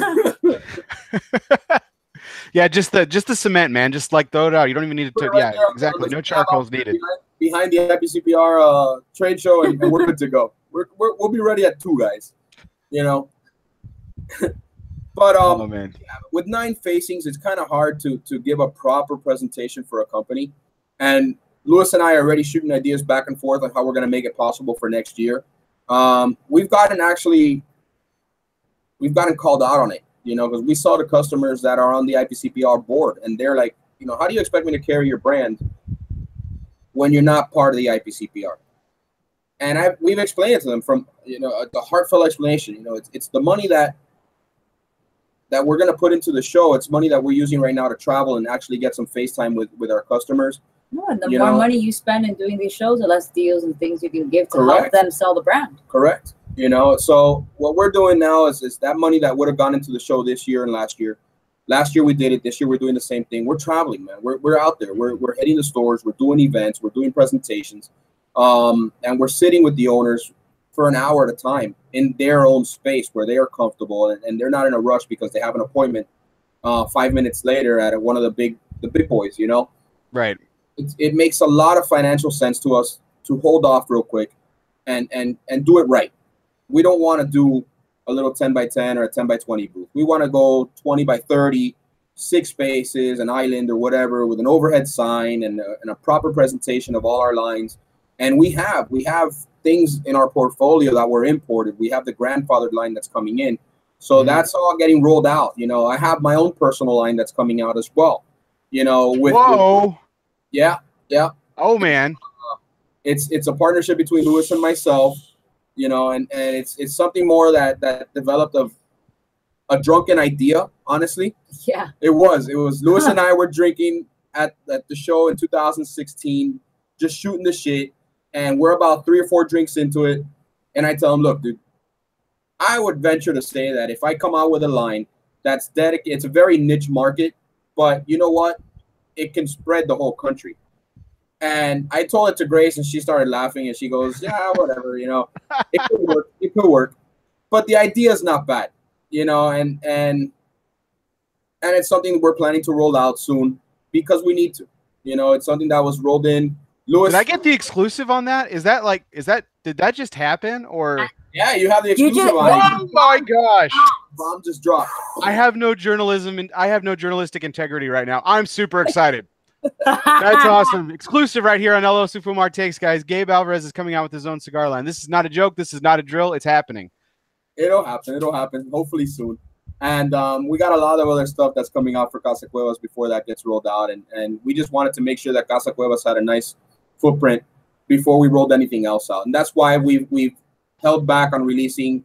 S1: Yeah, just the cement, man. Just like throw it out. You don't even need to. Yeah, exactly. No charcoal is needed.
S3: Behind the IPCPR trade show, and we're good to go. We'll be ready at 2, guys. You know. But
S1: man.
S3: With 9 facings, it's kind of hard to give a proper presentation for a company. And Lewis and I are already shooting ideas back and forth on how we're going to make it possible for next year. We've gotten called out on it, you know, because we saw the customers that are on the IPCPR board, and they're like, you know, how do you expect me to carry your brand when you're not part of the IPCPR? And we've explained it to them from, you know, the heartfelt explanation. You know, it's the money that we're going to put into the show. It's money that we're using right now to travel and actually get some face time with our customers.
S2: No, and the more money you spend in doing these shows, the less deals and things you can give to help them sell the brand.
S3: Correct. You know, so what we're doing now is that money that would have gone into the show this year and last year. Last year we did it. This year we're doing the same thing. We're traveling, man. We're out there. We're hitting the stores. We're doing events. We're doing presentations, and we're sitting with the owners for an hour at a time in their own space where they are comfortable and they're not in a rush because they have an appointment 5 minutes later at one of the big boys. You know,
S1: right?
S3: It makes a lot of financial sense to us to hold off real quick and do it right. We don't want to do a little 10 by 10 or a 10 by 20 booth. We want to go 20 by 30, 6 spaces, an island or whatever with an overhead sign and a proper presentation of all our lines. And we have things in our portfolio that were imported. We have the grandfathered line that's coming in. So that's all getting rolled out. You know, I have my own personal line that's coming out as well. You know, yeah.
S1: Oh man.
S3: It's a partnership between Louis and myself. You know, and it's something more that developed of a drunken idea, honestly.
S2: Yeah.
S3: It was Louis and I were drinking at the show in 2016, just shooting the shit, and we're about 3 or 4 drinks into it, and I tell him, look, dude, I would venture to say that if I come out with a line that's dedicated, it's a very niche market, but you know what? It can spread the whole country. And I told it to Grace, and she started laughing, and she goes, yeah, whatever, you know, it could work. It could work. But the idea is not bad, you know, and it's something we're planning to roll out soon because we need to. You know, it's something that was rolled in. Louis,
S1: did I get the exclusive on that? Did that just happen? Or
S3: yeah, you have the exclusive on it.
S1: Oh my gosh.
S3: Bomb just dropped.
S1: I have no journalism and I have no journalistic integrity right now. I'm super excited. That's awesome. Exclusive right here on ELOsoFumarTakes, guys. Gabe Alvarez is coming out with his own cigar line. This is not a joke. This is not a drill. It's happening.
S3: It'll happen. Hopefully soon. And we got a lot of other stuff that's coming out for Casa Cuevas before that gets rolled out. And we just wanted to make sure that Casa Cuevas had a nice footprint before we rolled anything else out. And that's why we've held back on releasing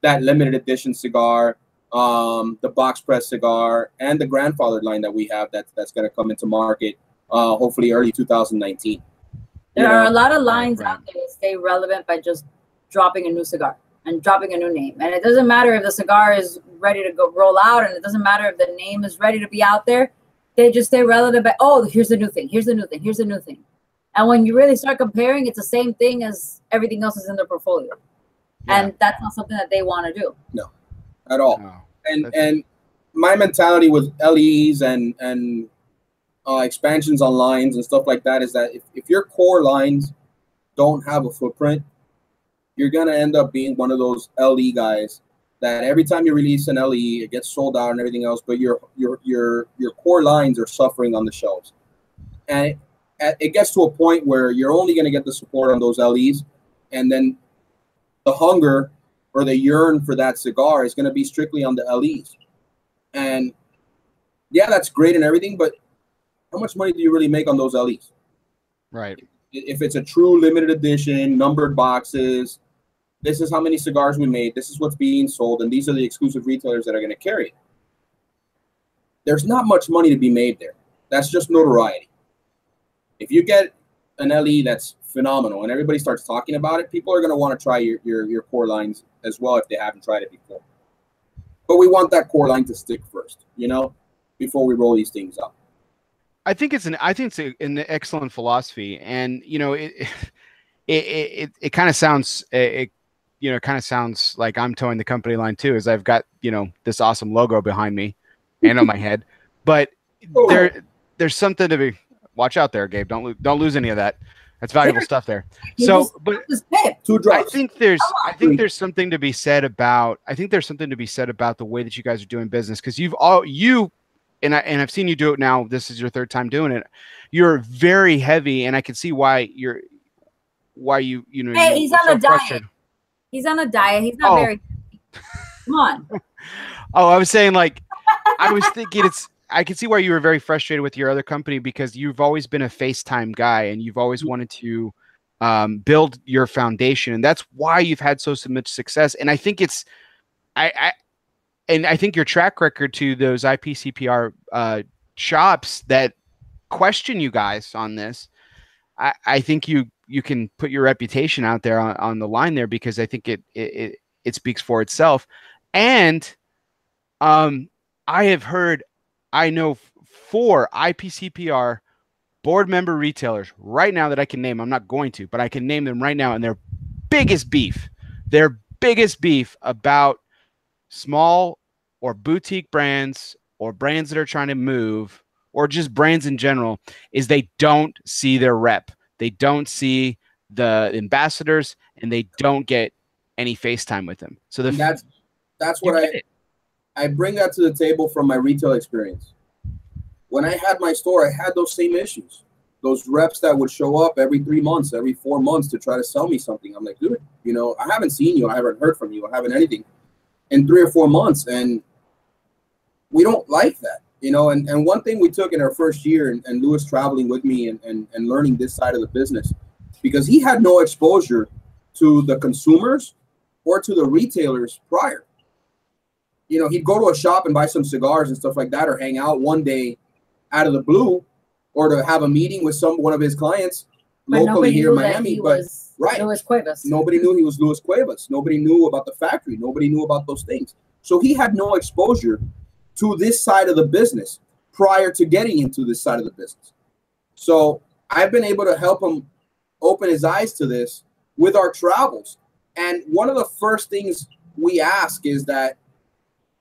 S3: that limited edition cigar, the box press cigar, and the grandfathered line that we have that's going to come into market hopefully early 2019.
S2: There are a lot of lines out there that stay relevant by just dropping a new cigar and dropping a new name. And it doesn't matter if the cigar is ready to go roll out, and it doesn't matter if the name is ready to be out there. They just stay relevant by, oh, here's the new thing, here's the new thing, here's the new thing. And when you really start comparing, it's the same thing as everything else is in their portfolio. Yeah. And that's not something that they want to do.
S3: No, at all. No, and my mentality with LEs and expansions on lines and stuff like that is that if your core lines don't have a footprint, you're going to end up being one of those LE guys that every time you release an LE, it gets sold out and everything else, but your core lines are suffering on the shelves. And it gets to a point where you're only going to get the support on those LEs, and then the hunger or the yearn for that cigar is going to be strictly on the LEs. And yeah, that's great and everything, but how much money do you really make on those LEs?
S1: Right.
S3: If it's a true limited edition, numbered boxes, this is how many cigars we made, this is what's being sold, and these are the exclusive retailers that are going to carry it. There's not much money to be made there. That's just notoriety. If you get an LE that's phenomenal and everybody starts talking about it, people are going to want to try your core lines as well if they haven't tried it before. But we want that core line to stick first, you know, before we roll these things out.
S1: I think it's an excellent philosophy, and you know it kind of sounds sounds like I'm towing the company line too, as I've got this awesome logo behind me and on my head, but there's something to be. Watch out there, Gabe. Don't lose any of that. That's valuable stuff there. So, but I think there's something to be said about. I think there's something to be said about the way that you guys are doing business, because and I've seen you do it now. This is your 3rd time doing it. You're very heavy, and I can see why you
S2: Hey, he's on a diet. He's on a diet. He's not very. Come on.
S1: Oh, I was saying, like, I was thinking I can see why you were very frustrated with your other company, because you've always been a FaceTime guy and you've always wanted to build your foundation, and that's why you've had so much success. And I think I think your track record to those IPCPR shops that question you guys on this, I think you can put your reputation out there on the line there, because I think it speaks for itself. And I know 4 IPCPR board member retailers right now that I can name. I'm not going to, but I can name them right now. And their biggest beef about small or boutique brands or brands that are trying to move, or just brands in general, is they don't see their rep. They don't see the ambassadors, and they don't get any FaceTime with them. So
S3: that's what I bring that to the table from my retail experience. When I had my store, I had those same issues. Those reps that would show up every 3 months, every 4 months to try to sell me something. I'm like, dude, you know, I haven't seen you. I haven't heard from you. I haven't anything in 3 or 4 months. And we don't like that, you know. And one thing we took in our first year, and Louis traveling with me and learning this side of the business, because he had no exposure to the consumers or to the retailers prior. You know, he'd go to a shop and buy some cigars and stuff like that, or hang out one day out of the blue, or to have a meeting with one of his clients locally here in Miami. But right,
S2: Luis Cuevas.
S3: Nobody knew he was Luis Cuevas. Nobody knew about the factory. Nobody knew about those things. So he had no exposure to this side of the business prior to getting into this side of the business. So I've been able to help him open his eyes to this with our travels. And one of the first things we ask is that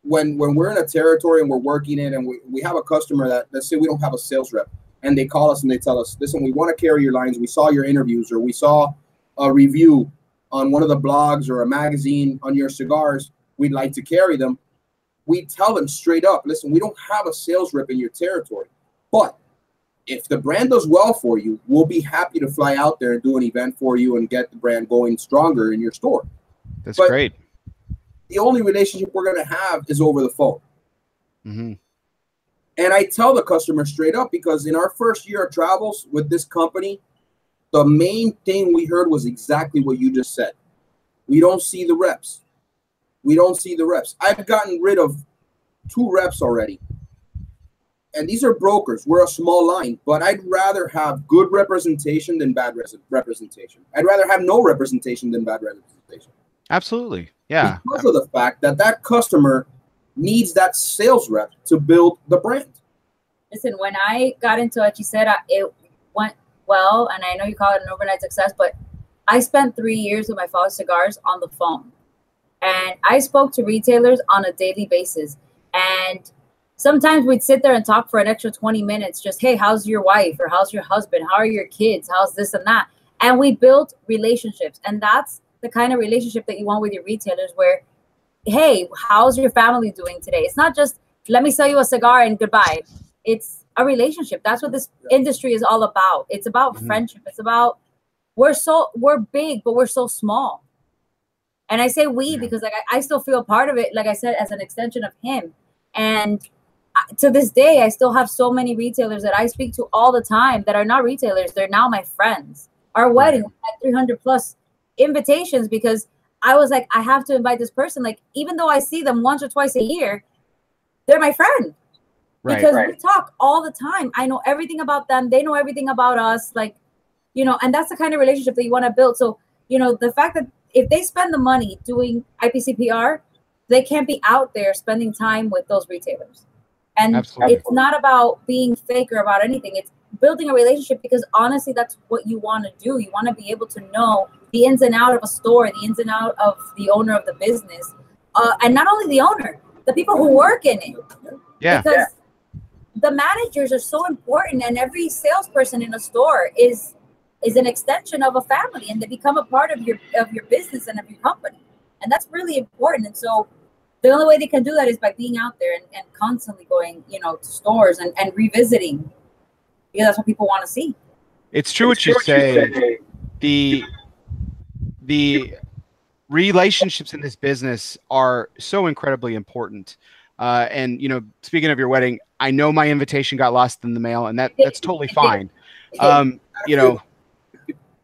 S3: when we're in a territory and we're working in, and we have a customer that, let's say we don't have a sales rep, and they call us and they tell us, listen, we want to carry your lines. We saw your interviews, or we saw a review on one of the blogs or a magazine on your cigars. We'd like to carry them. We tell them straight up, listen, we don't have a sales rep in your territory, but if the brand does well for you, we'll be happy to fly out there and do an event for you and get the brand going stronger in your store.
S1: That's great.
S3: The only relationship we're going to have is over the phone.
S1: Mm-hmm.
S3: And I tell the customer straight up, because in our first year of travels with this company, the main thing we heard was exactly what you just said. We don't see the reps. We don't see the reps. I've gotten rid of 2 reps already. And these are brokers. We're a small line, but I'd rather have good representation than bad representation. I'd rather have no representation than bad representation.
S1: Absolutely. Yeah.
S3: Because of the fact that customer needs that sales rep to build the brand.
S2: Listen, when I got into Hechicera, it went well, and I know you call it an overnight success, but I spent 3 years with my father's cigars on the phone. And I spoke to retailers on a daily basis. And sometimes we'd sit there and talk for an extra 20 minutes, just, hey, how's your wife? Or how's your husband? How are your kids? How's this and that? And we built relationships. And that's the kind of relationship that you want with your retailers, where, hey, how's your family doing today? It's not just, let me sell you a cigar and goodbye. It's a relationship. That's what this industry is all about. It's about friendship. It's about, we're big, but we're so small. And I say we because like I still feel a part of it, like I said, as an extension of him. And to this day, I still have so many retailers that I speak to all the time that are not retailers. They're now my friends. Our wedding had 300 plus invitations because I was like, I have to invite this person. Like, even though I see them once or twice a year, they're my friend. Because we talk all the time. I know everything about them. They know everything about us. Like, you know, and that's the kind of relationship that you want to build. So, you know, the fact that if they spend the money doing IPCPR, they can't be out there spending time with those retailers. And it's not about being fake or about anything. It's building a relationship, because honestly, that's what you want to do. You want to be able to know the ins and out of a store, the ins and out of the owner of the business. And not only the owner, the people who work in it.
S1: Yeah.
S2: Because the managers are so important, and every salesperson in a store is an extension of a family, and they become a part of your business and of your company. And that's really important. And so the only way they can do that is by being out there and constantly going, you know, to stores and revisiting, because that's what people want to see.
S1: It's true what you say. The relationships in this business are so incredibly important. And, you know, speaking of your wedding, I know my invitation got lost in the mail, and that's totally fine. You know,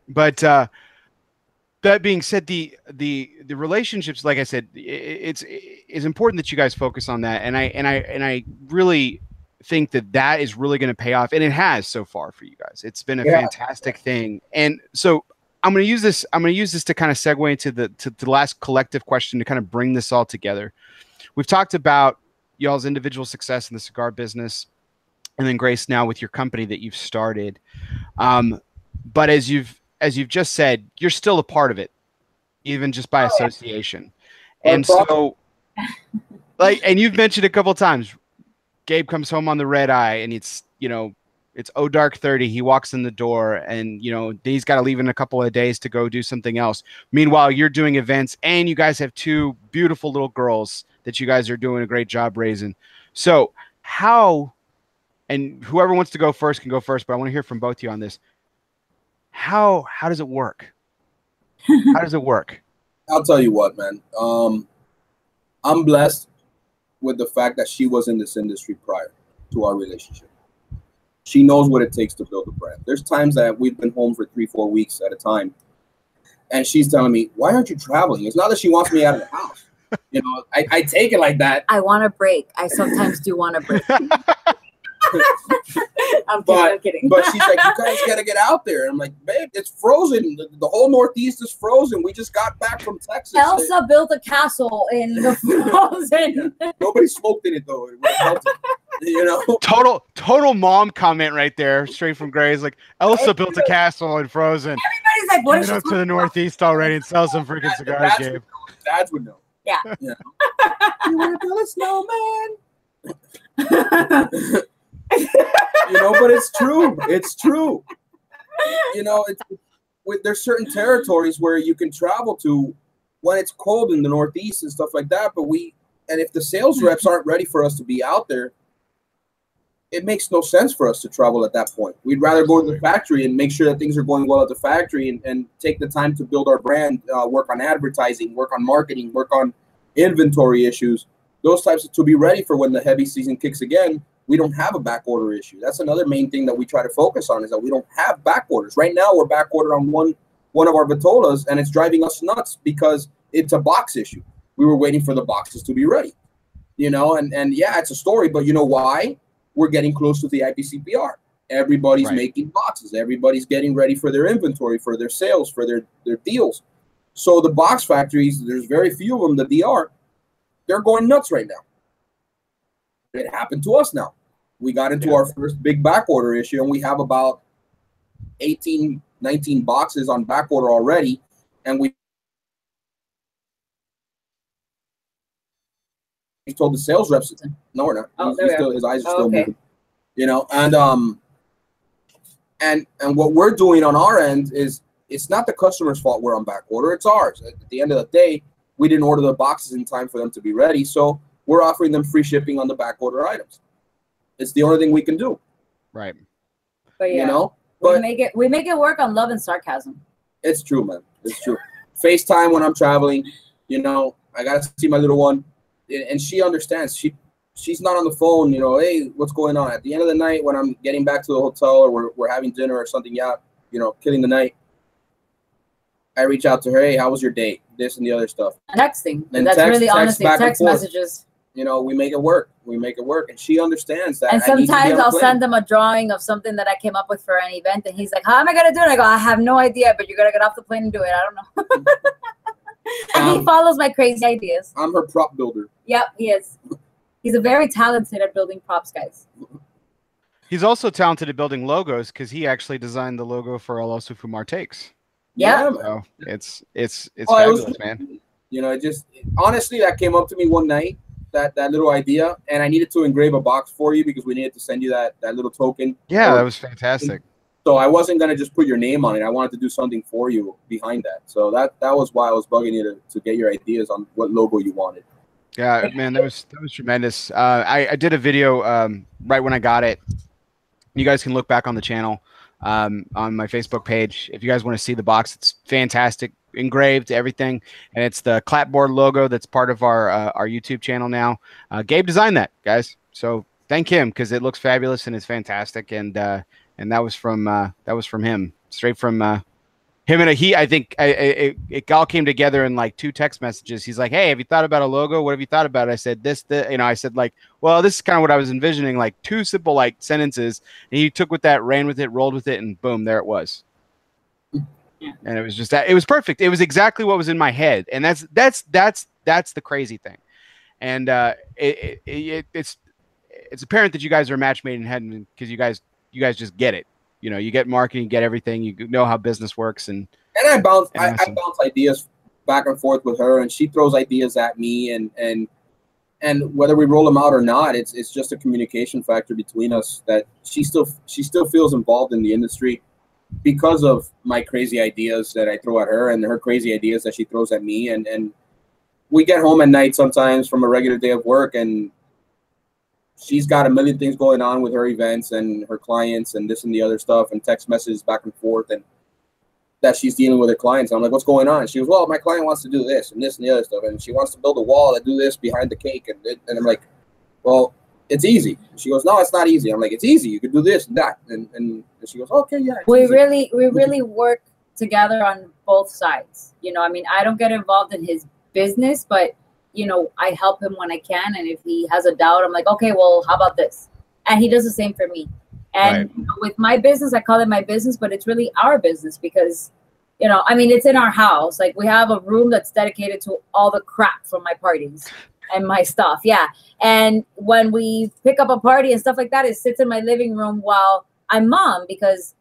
S1: but that being said, the relationships, like I said, it's important that you guys focus on that. And I really think that that is really going to pay off, and it has so far for you guys. It's been a fantastic thing. And so I'm going to use this. I'm going to use this to kind of segue into the last collective question to kind of bring this all together. We've talked about y'all's individual success in the cigar business, and then Grace now with your company that you've started. But as you've just said, you're still a part of it, even just by association. And so, like, and you've mentioned a couple of times, Gabe comes home on the red eye, and it's, you know, it's dark 30. He walks in the door, and, you know, he's got to leave in a couple of days to go do something else. Meanwhile, you're doing events, and you guys have two beautiful little girls that you guys are doing a great job raising. So how, and whoever wants to go first can go first, but I want to hear from both of you on this. How does it work? How does it work?
S3: I'll tell you what, man. I'm blessed with the fact that she was in this industry prior to our relationship. She knows what it takes to build a brand. There's times that we've been home for 3-4 weeks at a time, and she's telling me, "Why aren't you traveling?" It's not that she wants me out of the house. You know, I take it like that.
S2: I want a break. I sometimes do want a break. I'm kidding.
S3: But she's like, "You guys gotta get out there." And I'm like, "Babe, it's frozen. The whole Northeast is frozen. We just got back from Texas."
S2: Elsa built a castle in the frozen.
S3: Yeah. Nobody smoked in it though. It was melted. You know,
S1: total mom comment right there, straight from Grace. Like, Elsa built a castle in Frozen.
S2: Everybody's like, "What is she
S1: up to the Northeast already and sell some freaking cigars, Gabe?"
S3: Dads would know.
S2: Yeah.
S3: You want to build a snowman? You know, but it's true. It's true. You know, there's certain territories where you can travel to when it's cold in the Northeast and stuff like that. But and if the sales reps aren't ready for us to be out there, it makes no sense for us to travel at that point. We'd rather go to the factory and make sure that things are going well at the factory and take the time to build our brand, work on advertising, work on marketing, work on inventory issues, those types to be ready for when the heavy season kicks again. We don't have a back order issue. That's another main thing that we try to focus on, is that we don't have back orders. Right now, we're back ordered on one of our Vitolas, and it's driving us nuts because it's a box issue. We were waiting for the boxes to be ready, you know, and yeah, it's a story, but you know why? We're getting close to the IPCPR. Everybody's making boxes. Everybody's getting ready for their inventory, for their sales, for their deals. So the box factories, there's very few of them, the DR, they're going nuts right now. It happened to us now. We got into our first big back order issue, and we have about 18, 19 boxes on back order already. And we told the sales reps, no, we're not.
S2: Oh,
S3: his eyes are still moving. You know, and what we're doing on our end is, it's not the customer's fault we're on back order. It's ours. At the end of the day, we didn't order the boxes in time for them to be ready. So we're offering them free shipping on the back order items. It's the only thing we can do.
S1: Right.
S2: But yeah,
S3: you know, but
S2: we make it work on love and sarcasm.
S3: It's true, man. It's true. FaceTime when I'm traveling, you know, I got to see my little one, and she understands. She's not on the phone, you know, "Hey, what's going on?" At the end of the night, when I'm getting back to the hotel, or we're having dinner or something, you know, killing the night, I reach out to her, "Hey, how was your date?" This and the other stuff.
S2: Texting. That's really honestly text messages.
S3: You know, we make it work. And she understands that.
S2: And sometimes I'll send them a drawing of something that I came up with for an event, and he's like, "How am I gonna do it?" I go, "I have no idea, but you're gonna get off the plane and do it. I don't know." And he follows my crazy ideas.
S3: I'm her prop builder.
S2: Yep, he is. He's a very talented at building props, guys.
S1: He's also talented at building logos, because he actually designed the logo for ELOsoFumarTakes.
S2: Yeah,
S1: so it's fabulous, man.
S3: You know, honestly, that came up to me one night, that little idea, and I needed to engrave a box for you because we needed to send you that little token.
S1: Yeah, that was fantastic.
S3: So I wasn't gonna just put your name on it. I wanted to do something for you behind that. So that was why I was bugging you to get your ideas on what logo you wanted.
S1: Yeah, man, that was tremendous. I did a video right when I got it. You guys can look back on the channel on my Facebook page if you guys want to see the box. It's fantastic, engraved, everything, and it's the clapboard logo that's part of our YouTube channel now. Gabe designed that, guys, so thank him, because it looks fabulous and it's fantastic. And that was from him, straight from him and I think it all came together in like 2 text messages. He's like, "Hey, have you thought about a logo? What have you thought about it?" I said, I said like, well, this is kind of what I was envisioning, like 2 simple like sentences. And he took with that, ran with it, rolled with it, and boom, there it was. And it was just that, it was perfect. It was exactly what was in my head. And that's the crazy thing. And it's apparent that you guys are a match made in heaven, because you guys just get it. You know, you get marketing, you get everything, you know how business works. And
S3: I bounce ideas back and forth with her, and she throws ideas at me, and whether we roll them out or not, it's just a communication factor between us, that she still feels involved in the industry because of my crazy ideas that I throw at her, and her crazy ideas that she throws at me. And we get home at night sometimes from a regular day of work, and she's got a million things going on with her events and her clients and this and the other stuff, and text messages back and forth, and that she's dealing with her clients. And I'm like, what's going on? And she goes, well, my client wants to do this and this and the other stuff, and she wants to build a wall and do this behind the cake. And I'm like, well, it's easy. And she goes, no, it's not easy. I'm like, it's easy. You could do this and that. And she goes, okay, yeah.
S2: We really work together on both sides. You know, I mean, I don't get involved in his business, but you know, I help him when I can. And if he has a doubt, I'm like, okay, well, how about this? And he does the same for me. And you know, with my business, I call it my business, but it's really our business, because, you know, I mean, it's in our house. Like, we have a room that's dedicated to all the crap from my parties and my stuff. Yeah. And when we pick up a party and stuff like that, it sits in my living room while I'm mom, because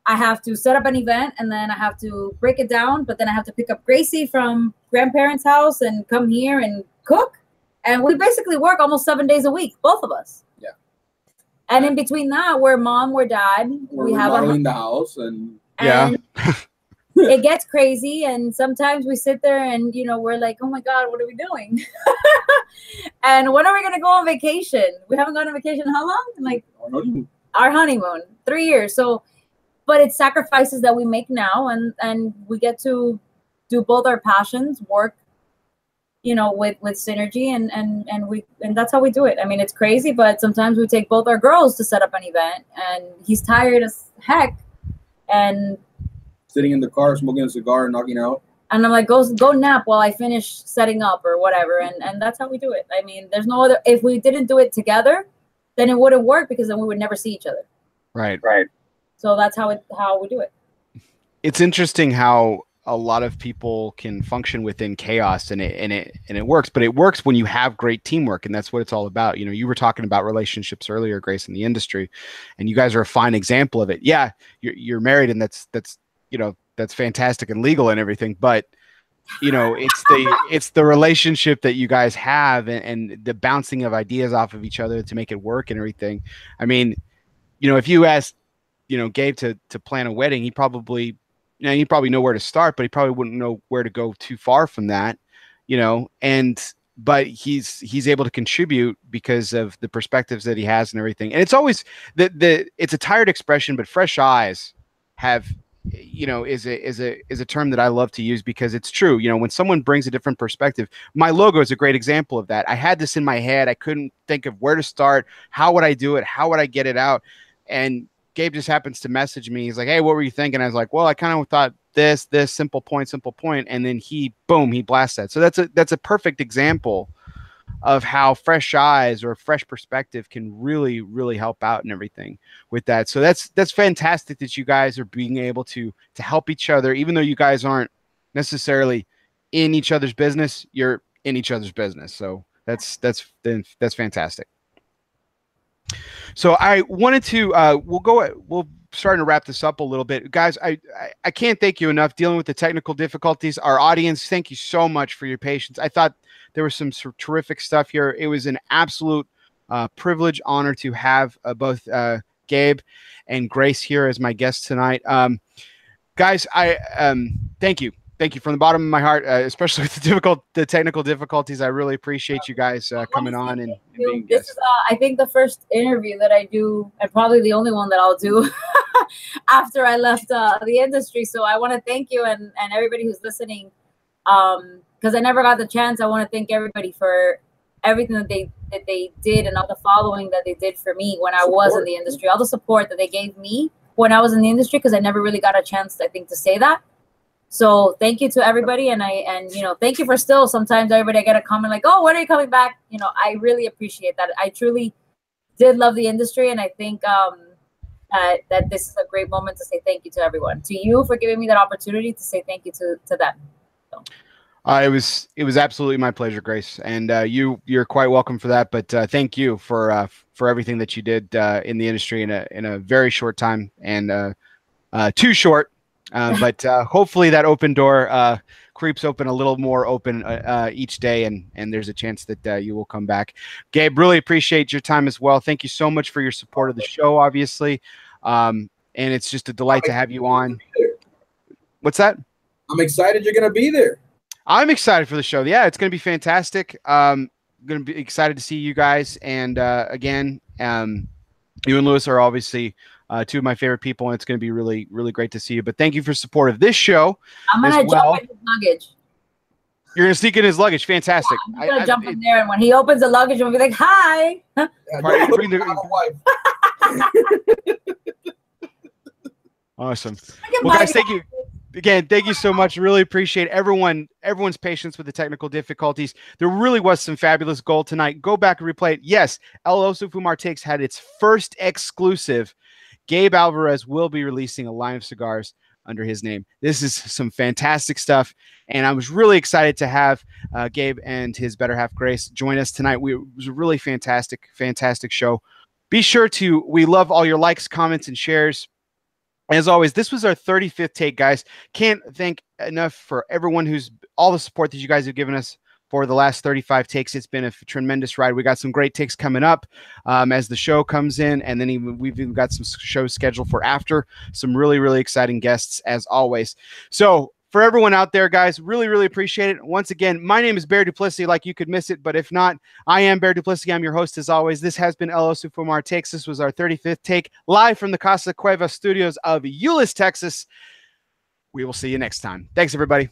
S2: I have to set up an event, and then I have to break it down, but then I have to pick up Gracie from grandparents' house and come here and cook. And we basically work almost 7 days a week, both of us.
S3: Yeah.
S2: And in between that, we're mom, we're dad.
S3: We have remodeling the house, and
S1: yeah.
S2: It gets crazy, and sometimes we sit there and, you know, we're like, oh my God, what are we doing? And when are we going to go on vacation? We haven't gone on vacation how long? Like our honeymoon, 3 years. So, but it's sacrifices that we make now, and we get to do both our passions, work, you know, with synergy, and that's how we do it. I mean, it's crazy, but sometimes we take both our girls to set up an event, and he's tired as heck, and
S3: sitting in the car smoking a cigar and knocking out.
S2: And I'm like, go nap while I finish setting up or whatever, and that's how we do it. I mean, there's no other. If we didn't do it together, then it wouldn't work, because then we would never see each other.
S1: Right.
S2: So that's how we do it.
S1: It's interesting how a lot of people can function within chaos, and it works, but it works when you have great teamwork, and that's what it's all about. You know, you were talking about relationships earlier, Grace, in the industry, and you guys are a fine example of it. Yeah, you're married, and that's you know, that's fantastic and legal and everything, but you know, it's the relationship that you guys have, and the bouncing of ideas off of each other to make it work and everything. I mean, you know, if you asked, you know, Gabe to plan a wedding, he probably know where to start, but he probably wouldn't know where to go too far from that, you know. But he's able to contribute because of the perspectives that he has and everything. And it's always it's a tired expression, but fresh eyes have, you know, is a term that I love to use, because it's true. You know, when someone brings a different perspective, my logo is a great example of that. I had this in my head. I couldn't think of where to start. How would I do it? How would I get it out? And Gabe just happens to message me. He's like, hey, what were you thinking? I was like, well, I kind of thought this simple point. And then he blasts that. So that's a perfect example of how fresh eyes or a fresh perspective can really, really help out and everything with that. So that's fantastic that you guys are being able to help each other, even though you guys aren't necessarily in each other's business, you're in each other's business. So that's fantastic. So I wanted to, we'll starting to wrap this up a little bit, guys. I can't thank you enough dealing with the technical difficulties. Our audience, thank you so much for your patience. I thought there was some terrific stuff here. It was an absolute privilege, honor to have both Gabe and Grace here as my guests tonight. Guys, thank you. Thank you from the bottom of my heart, especially with the technical difficulties. I really appreciate you guys coming on and being guests.
S2: This is, I think, the first interview that I do, and probably the only one that I'll do after I left the industry. So I want to thank you and everybody who's listening, because I never got the chance. I want to thank everybody for everything that they did, and all the following that they did for me when I was in the industry, all the support that they gave me when I was in the industry, because I never really got a chance, I think, to say that. So thank you to everybody, and thank you for still sometimes everybody I get a comment like, oh, when are you coming back? I really appreciate that. I truly did love the industry, and I think that this is a great moment to say thank you to everyone, to you for giving me that opportunity to say thank you to them. So.
S1: It was absolutely my pleasure, Grace, and you're quite welcome for that. But thank you for everything that you did in the industry in a very short time, and too short. But hopefully that open door creeps open a little more open each day, and there's a chance that you will come back. Gabe, really appreciate your time as well. Thank you so much for your support of the show, obviously, and it's just a delight to have you on. What's that?
S3: I'm excited you're going to be there.
S1: I'm excited for the show. Yeah, it's going to be fantastic. Going to be excited to see you guys. And again, you and Lewis are obviously two of my favorite people, and it's going to be really, really great to see you. But thank you for support of this show.
S2: I'm going to jump in his luggage.
S1: You're going to sneak in his luggage. Fantastic.
S2: Yeah, I'm going to jump in there, and when he opens the luggage, I'm going to be like, hi.
S1: Awesome. Well, guys, thank you. Again, thank you so much. Really appreciate everyone's patience with the technical difficulties. There really was some fabulous gold tonight. Go back and replay it. Yes, ELOsoFumarTakes had its first exclusive. Gabe Alvarez will be releasing a line of cigars under his name. This is some fantastic stuff, and I was really excited to have Gabe and his better half, Grace, join us tonight. It was a really fantastic, fantastic show. Be sure we love all your likes, comments, and shares. As always, this was our 35th take, guys. Can't thank enough for everyone all the support that you guys have given us for the last 35 takes. It's been a tremendous ride. We got some great takes coming up as the show comes in, and then we've even got some shows scheduled for after. Some really, really exciting guests, as always. So for everyone out there, guys, really, really appreciate it. Once again, my name is Bear Duplessis, like you could miss it, but if not, I am Bear Duplessis. I'm your host, as always. This has been ELOsoFumarTakes. This was our 35th take, live from the Casa Cuevas studios of Euless, Texas. We will see you next time. Thanks, everybody.